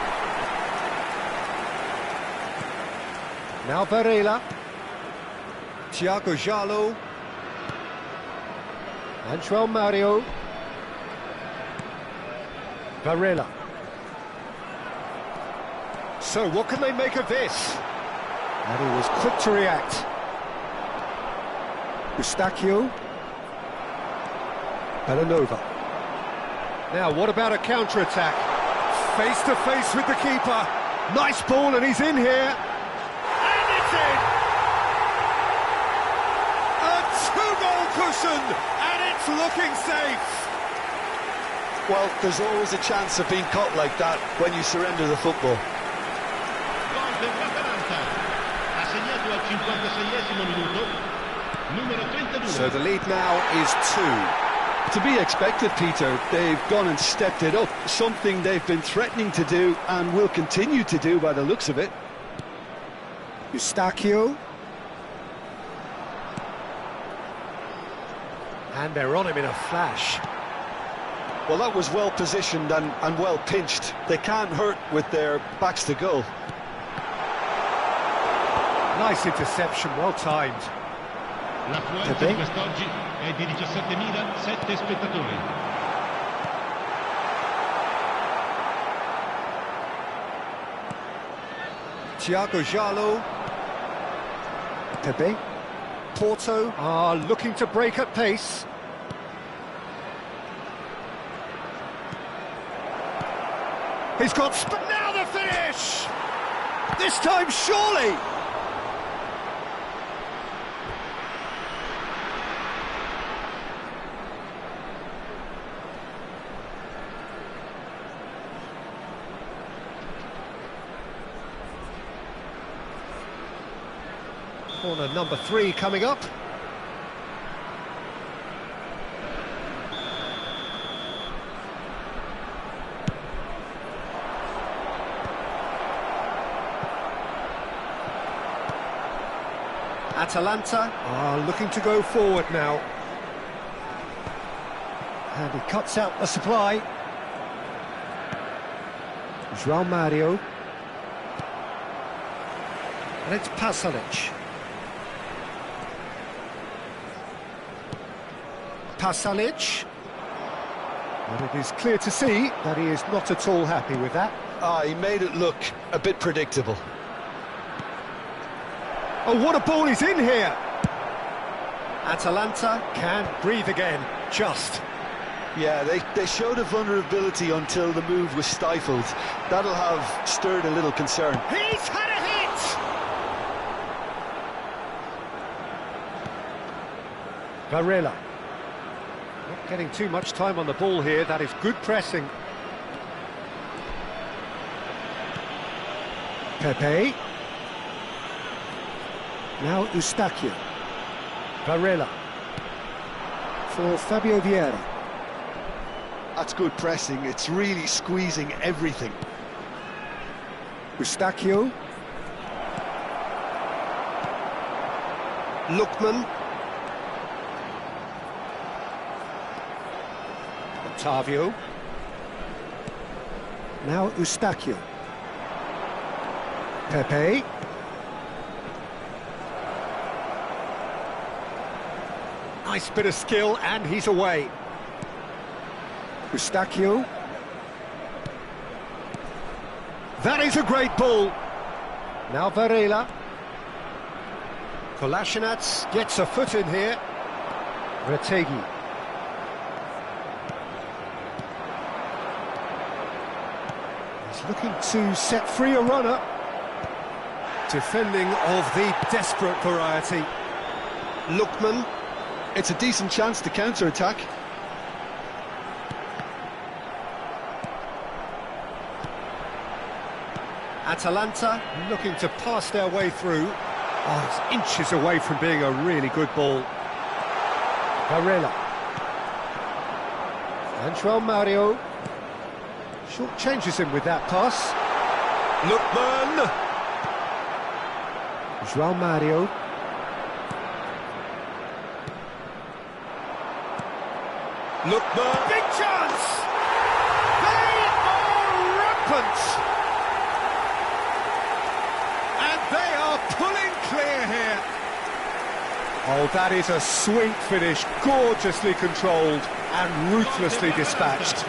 Now Varela. Thiago Jalo. And João Mario. Varela. So what can they make of this? And he was quick to react. Eustachio. Belanova. Now what about a counter-attack? Face to face with the keeper. Nice ball and he's in here. And it's in! A two-goal cushion and it's looking safe. Well, there's always a chance of being caught like that when you surrender the football. So the lead now is 2. To be expected, Peter. They've gone and stepped it up, something they've been threatening to do and will continue to do by the looks of it. Eustachio. And they're on him in a flash. Well, that was well positioned and well pinched. They can't hurt with their backs to goal. Nice interception, well timed. L'affluenza di quest'oggi è di 17.007 spettatori. Thiago Jalo. Pepe. Porto are looking to break at pace. He's got... Now the finish! This time, surely! Corner number 3 coming up. Atalanta are looking to go forward now. And he cuts out the supply. João Mario. And it's Pasalic. Pasalic. And it is clear to see that he is not at all happy with that. He made it look a bit predictable. Oh, what a ball is in here! Atalanta can breathe again, just. Yeah, they showed a vulnerability until the move was stifled. That'll have stirred a little concern. He's had a hit! Varela. Not getting too much time on the ball here, that is good pressing. Pepe. Now Eustáquio. Varela. For Fabio Vieira. That's good pressing, it's really squeezing everything. Eustáquio. Lookman. Otavio. Now Eustáquio. Pepe. Nice bit of skill, and he's away. Eustáquio. That is a great ball. Now Varela. Kolasinac gets a foot in here. Retegi. He's looking to set free a runner. Defending of the desperate variety. Lookman. It's a decent chance to counter-attack. Atalanta looking to pass their way through. Oh, it's inches away from being a really good ball. Varela. And João Mario. Short changes him with that pass. Lookman. João Mario. Lookman. Big chance! They are rampant! And they are pulling clear here. Oh, that is a sweet finish, gorgeously controlled and ruthlessly dispatched.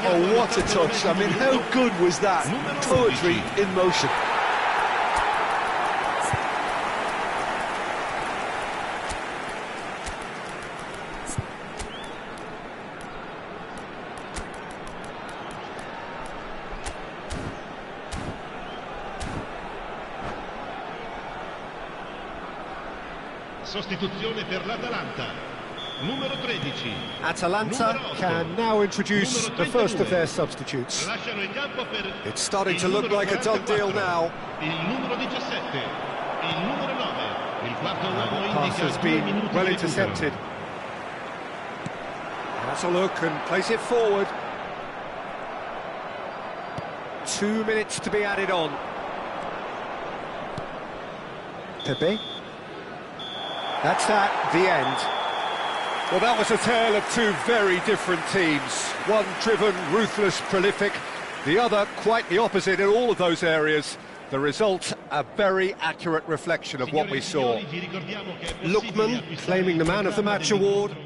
Oh, what a touch. I mean, how good was that? Poetry in motion. Sostituzione per l'Atalanta. Numero 13. Atalanta can now introduce the first of their substitutes. Lasciano il campo per It's starting to look like a done deal now. il numero 17, il numero 9, il quarto uomo Pass indica has 2 been minuti well di intercepted. recupero. That's a look and plays it forward. 2 minutes to be added on. Pepe. That's that, the end. Well, that was a tale of two very different teams. One driven, ruthless, prolific. The other quite the opposite in all of those areas. The result, a very accurate reflection of what we saw. Lookman claiming the Man of the Match award.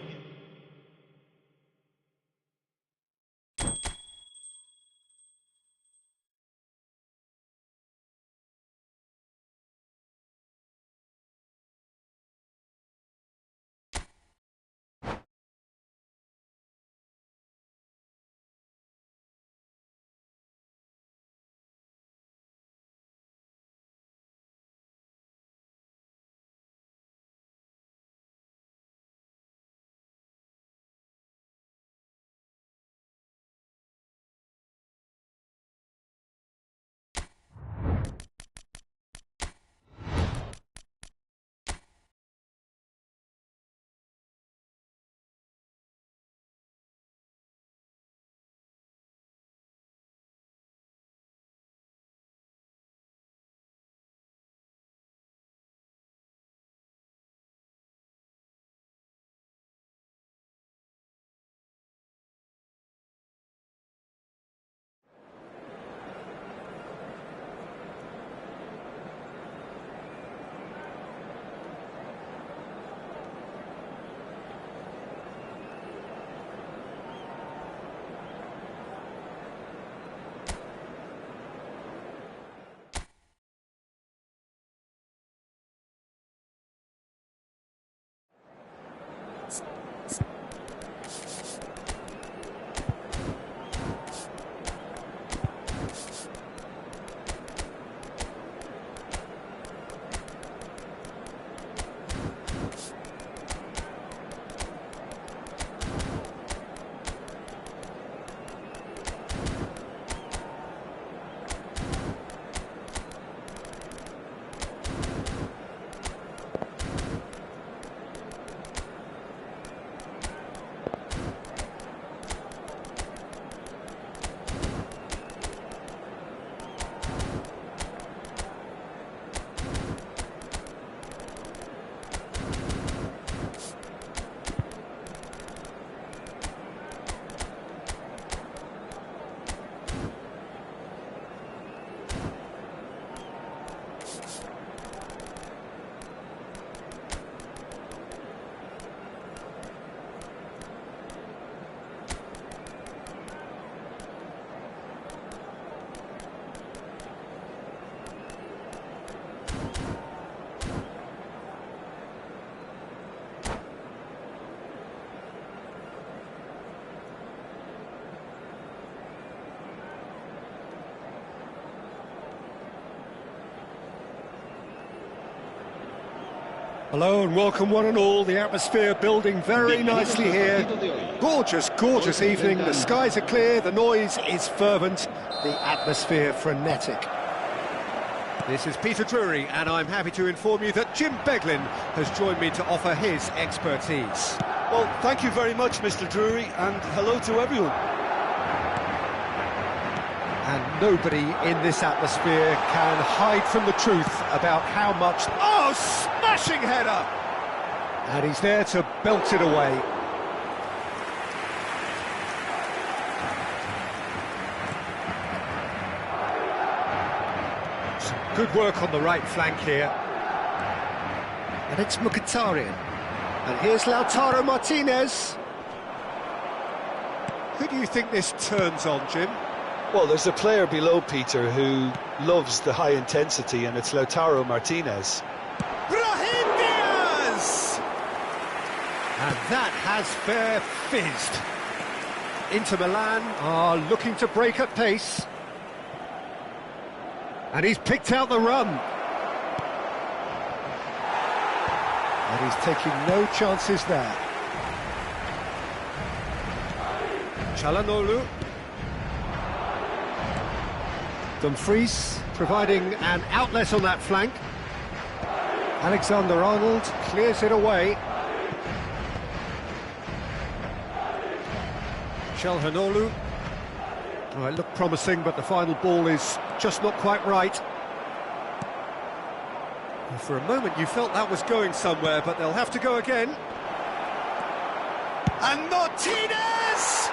Hello and welcome one and all. The atmosphere building very nicely here. Gorgeous, gorgeous evening. The skies are clear, the noise is fervent, the atmosphere frenetic. This is Peter Drury, and I'm happy to inform you that Jim Beglin has joined me to offer his expertise. Well, thank you very much, Mr. Drury, and hello to everyone. And nobody in this atmosphere can hide from the truth about how much... Oh, smashing header! And he's there to belt it away. Some good work on the right flank here. And it's Mkhitaryan. And here's Lautaro Martinez. Who do you think this turns on, Jim? Well, there's a player below Peter who loves the high intensity, and it's Lautaro Martinez. Brahim Diaz! And that has fair fizzed. Inter Milan are looking to break at pace. And he's picked out the run. And he's taking no chances there. Çalhanoğlu. Dumfries providing an outlet on that flank. Alexander-Arnold clears it away. Çalhanoğlu. Oh, it looked promising, but the final ball is just not quite right. And for a moment you felt that was going somewhere, but they'll have to go again. And Martinez!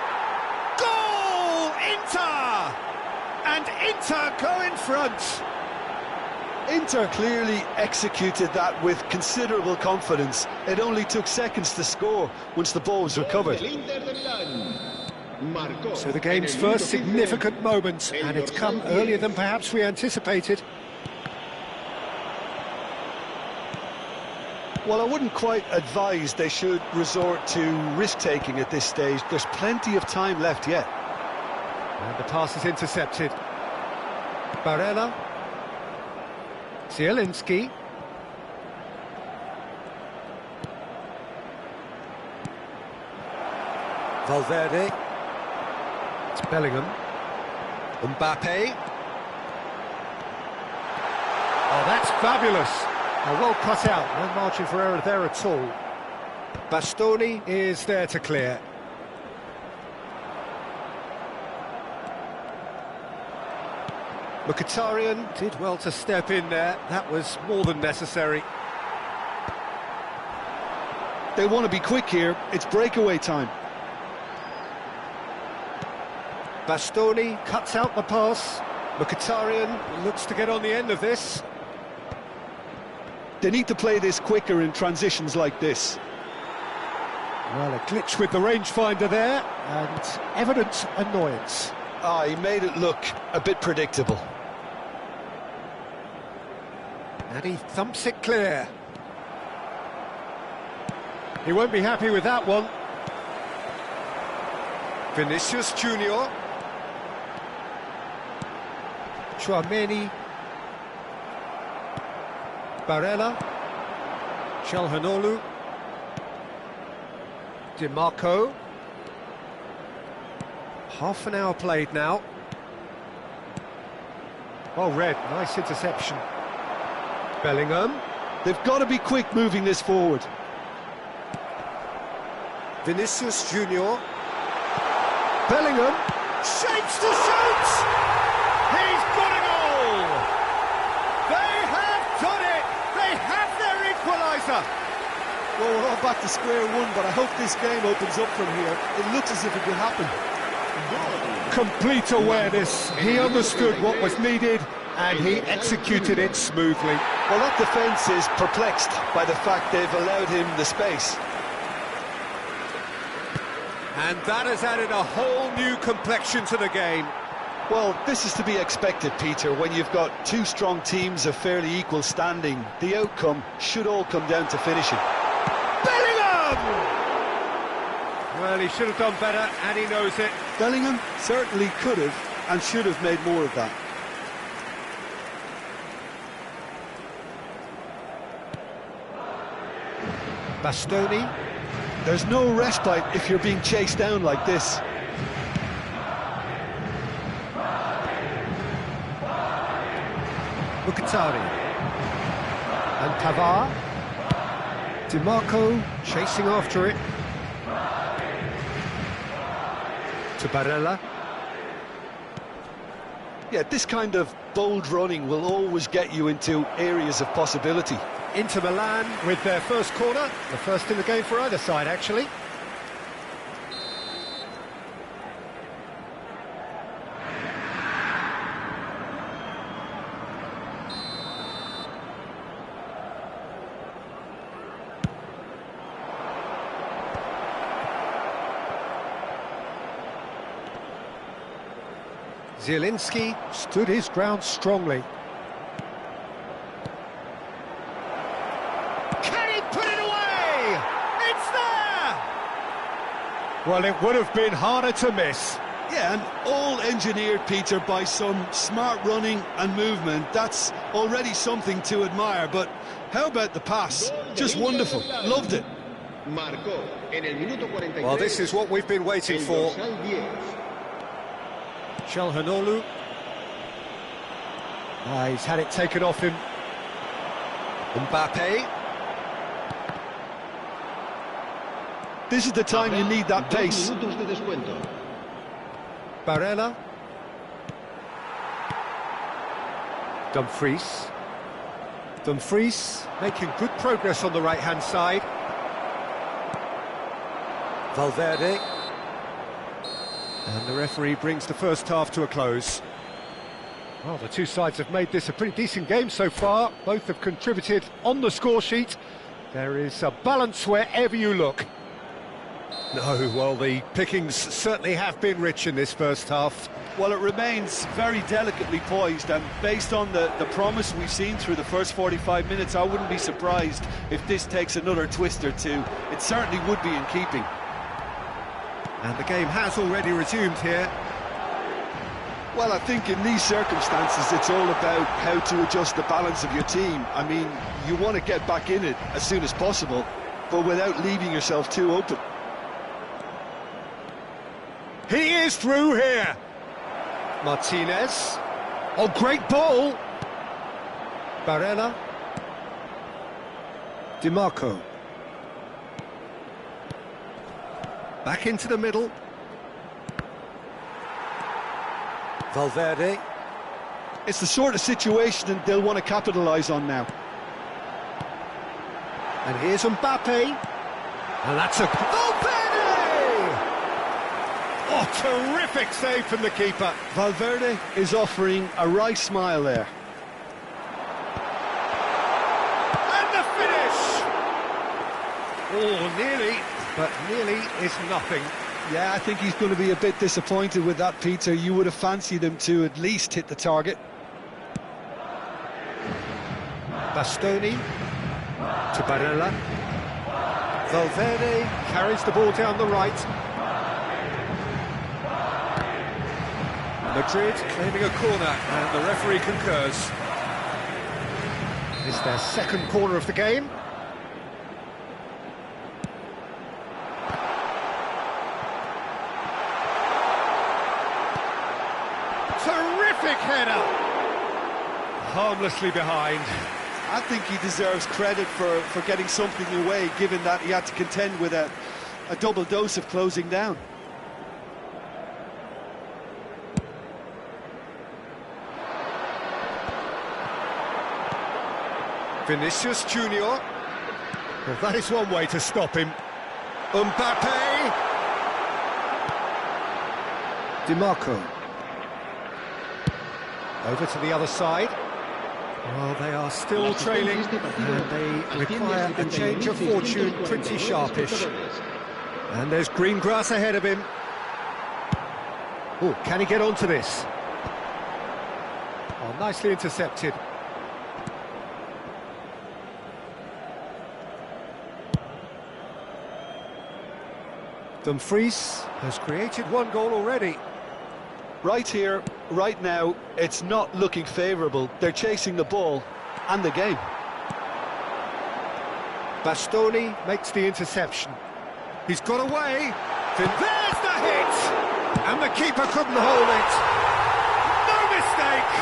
Goal! Inter! And Inter go in front. Inter clearly executed that with considerable confidence. It only took seconds to score once the ball was recovered. So the game's first significant moment, and it's come earlier than perhaps we anticipated. Well, I wouldn't quite advise they should resort to risk-taking at this stage. There's plenty of time left yet. And the pass is intercepted. Barella. Zielinski. Valverde. It's Bellingham. Mbappe. Oh, that's fabulous. Well cut out. No margin for error there at all. Bastoni is there to clear. Mkhitaryan did well to step in there. That was more than necessary. They want to be quick here. It's breakaway time. Bastoni cuts out the pass. Mkhitaryan looks to get on the end of this. They need to play this quicker in transitions like this. Well, a glitch with the rangefinder there, and evident annoyance. Ah, he made it look a bit predictable. And he thumps it clear. He won't be happy with that one. Vinicius Junior. Chouameni. Barella. Çalhanoğlu. Di Marco. Half an hour played now. Well read, nice interception. Bellingham. They've got to be quick moving this forward. Vinicius Junior. Bellingham. Shapes to shoot! He's got a goal! They have done it! They have their equaliser! Well, we're all back to square one, but I hope this game opens up from here. It looks as if it could happen. Complete awareness. He understood what was needed, and he executed it smoothly. Well, that defence is perplexed by the fact they've allowed him the space. And that has added a whole new complexion to the game. Well, this is to be expected, Peter. When you've got two strong teams of fairly equal standing, the outcome should all come down to finishing. Bellingham! Well, he should have done better, and he knows it. Bellingham certainly could have and should have made more of that. Bastoni. There's no respite if you're being chased down like this. Mkhitaryan. And Pavard. DiMarco chasing after it. To Barella. Yeah, this kind of bold running will always get you into areas of possibility. Inter Milan with their first corner, the first in the game for either side, actually. Zielinski stood his ground strongly. Can he put it away? It's there! Well, it would have been harder to miss. Yeah, and all engineered, Peter, by some smart running and movement. That's already something to admire, but how about the pass? Just wonderful. Loved it. Well, this is what we've been waiting for. Çalhanoğlu. He's had it taken off him. Mbappe. This is the time you need that pace. Barella. Dumfries. Dumfries making good progress on the right-hand side. Valverde. And the referee brings the first half to a close. Well, the two sides have made this a pretty decent game so far. Both have contributed on the score sheet. There is a balance wherever you look. No, well, the pickings certainly have been rich in this first half. Well, it remains very delicately poised, and based on the promise we've seen through the first 45 minutes, I wouldn't be surprised if this takes another twist or two. It certainly would be in keeping. And the game has already resumed here. Well, I think in these circumstances, it's all about how to adjust the balance of your team. I mean, you want to get back in it as soon as possible, but without leaving yourself too open. He is through here. Martinez. Oh, great ball. Barella. DiMarco. Back into the middle. Valverde. It's the sort of situation that they'll want to capitalise on now. And here's Mbappe. And that's a... Valverde! Oh, terrific save from the keeper. Valverde is offering a right smile there. And the finish! Oh, nearly, but nearly is nothing. Yeah, I think he's going to be a bit disappointed with that, Peter. You would have fancied him to at least hit the target. Bastoni to Barella. Valverde carries the ball down the right. Madrid claiming a corner, and the referee concurs. It's their second corner of the game. Terrific header! Harmlessly behind. I think he deserves credit for getting something away, given that he had to contend with a double dose of closing down. Vinicius Junior. Well, that is one way to stop him. Mbappe. DiMarco. Over to the other side. Well, they are still trailing, and they require a change of fortune pretty sharpish. And there's green grass ahead of him. Oh, can he get onto this? Oh, nicely intercepted. Dumfries has created one goal already. Right here, right now, it's not looking favourable. They're chasing the ball and the game. Bastoni makes the interception. He's got away. There's the hit! And the keeper couldn't hold it. No mistake!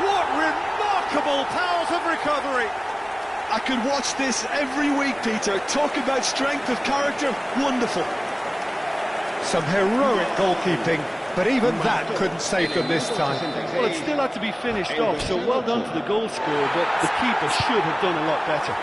What remarkable powers of recovery! I could watch this every week, Peter. Talk about strength of character, wonderful. Some heroic goalkeeping, but even that couldn't save them this time. Well, it still had to be finished off, so well done to the goal scorer, but the keeper should have done a lot better.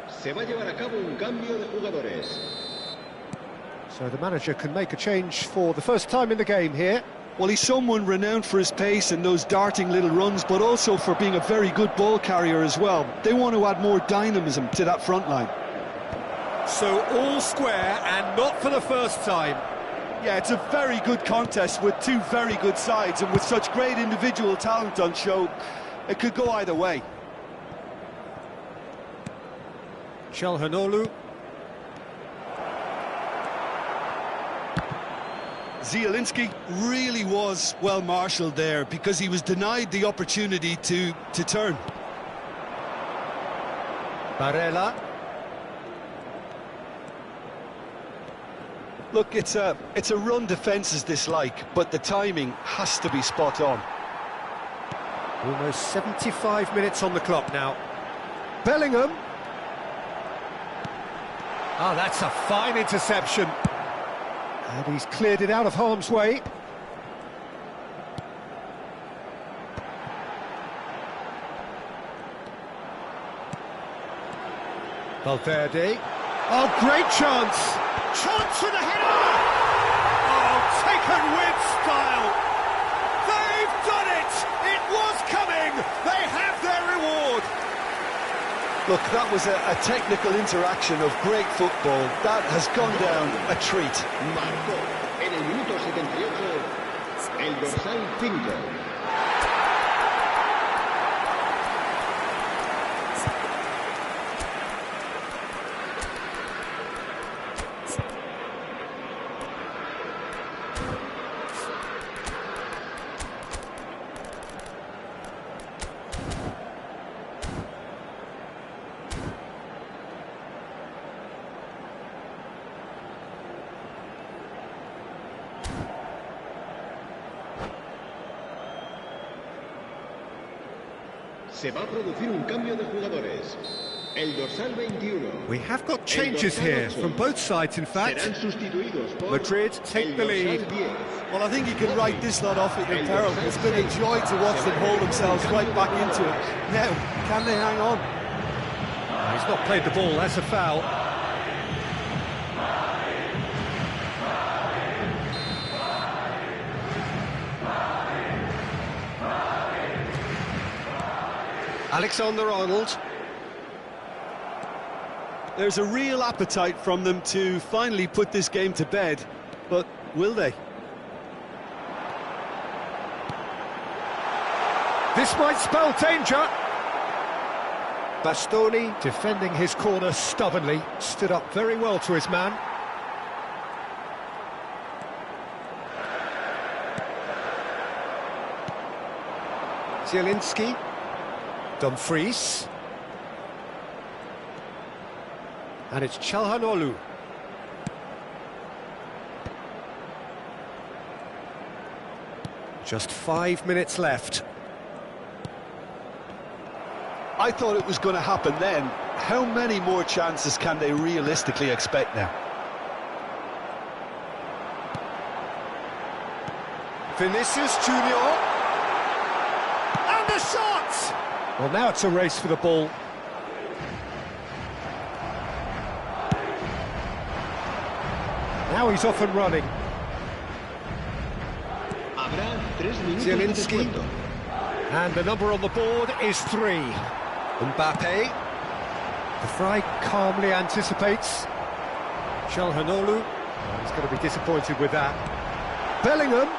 Se va a llevar a cabo un cambio de jugadores. So the manager can make a change for the first time in the game here. Well, he's someone renowned for his pace and those darting little runs, but also for being a very good ball carrier as well. They want to add more dynamism to that front line. So all square and not for the first time. Yeah, it's a very good contest with two very good sides, and with such great individual talent on show, it could go either way. Çalhanoğlu. Zielinski really was well marshalled there because he was denied the opportunity to turn. Barella. Look, it's a run defence's dislike, but the timing has to be spot on. Almost 75 minutes on the clock now. Bellingham. Oh, that's a fine interception. And he's cleared it out of harm's way. Valverde. Oh, great chance! Chance for the header! Oh, taken with style! They've done it! It was coming! They have their reward! Look, that was a technical interaction of great football. That has gone down a treat. Marcó en el minuto 78 el dorsal 5. Se va a producir un cambio de jugadores. El dorsal 21. We have got changes here from both sides, in fact. Serán sustituidos por Madrid take the lead. el dorsal 10. Well, I think you can write this lot off at your peril. It's been a joy to watch them hold themselves right back into it. Now, can they hang on? He's not played the ball, that's a foul. Alexander-Arnold. There's a real appetite from them to finally put this game to bed, but will they? This might spell danger. Bastoni defending his corner stubbornly, stood up very well to his man. Zielinski. Dumfries. And it's Çalhanoğlu. Just 5 minutes left. I thought it was going to happen then. How many more chances can they realistically expect now? Vinicius Junior. And the shot! Well, now it's a race for the ball. Now he's off and running. Habrá 3 minutos de Zielinski. descuento. And the number on the board is 3. Mbappe. The Fry calmly anticipates. Çalhanoğlu. He's going to be disappointed with that. Bellingham.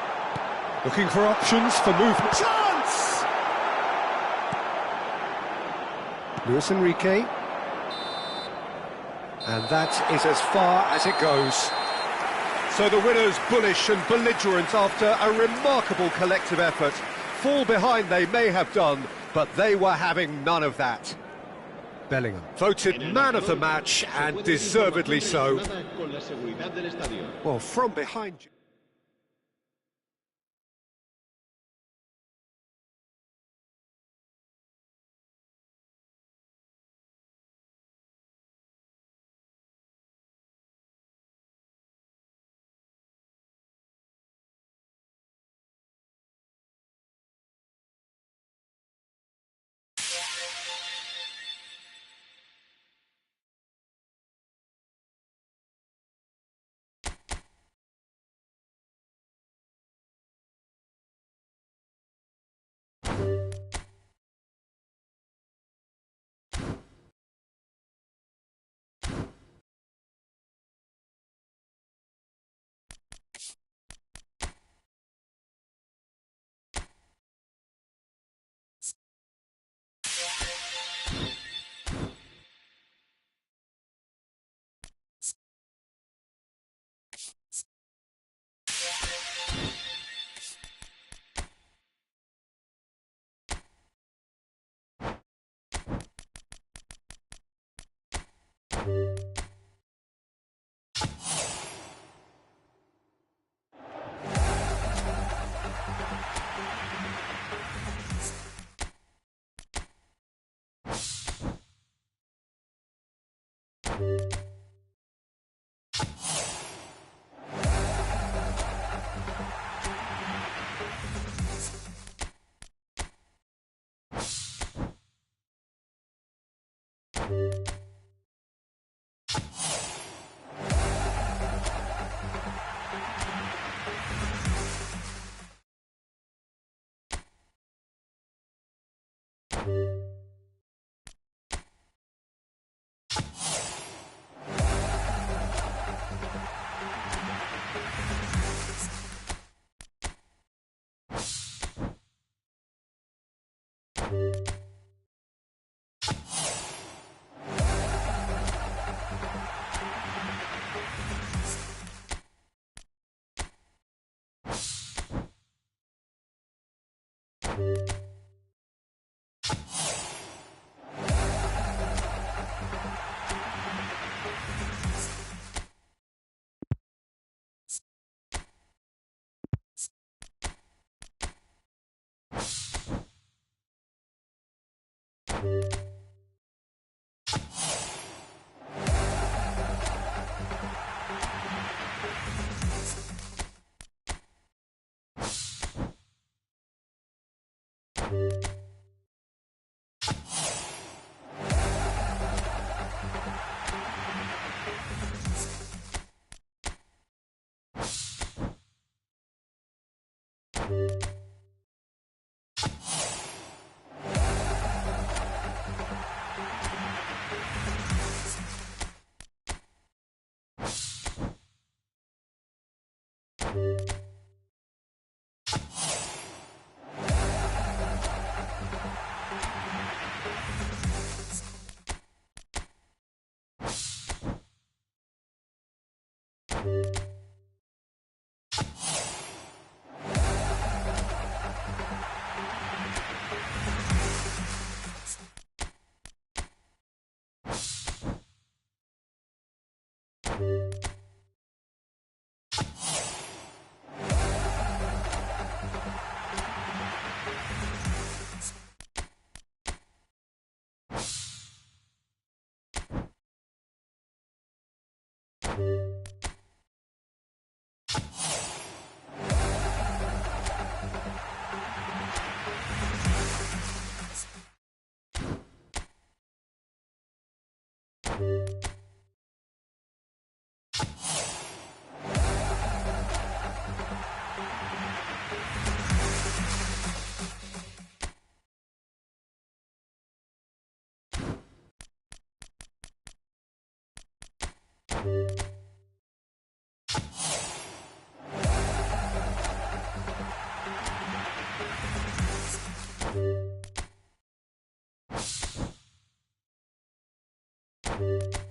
Looking for options for movement. Chance! Luis Enrique. And that is as far as it goes. So the winners bullish and belligerent after a remarkable collective effort. Fall behind they may have done, but they were having none of that. Bellingham, voted man of the match, and deservedly so. Well, from behind you. it.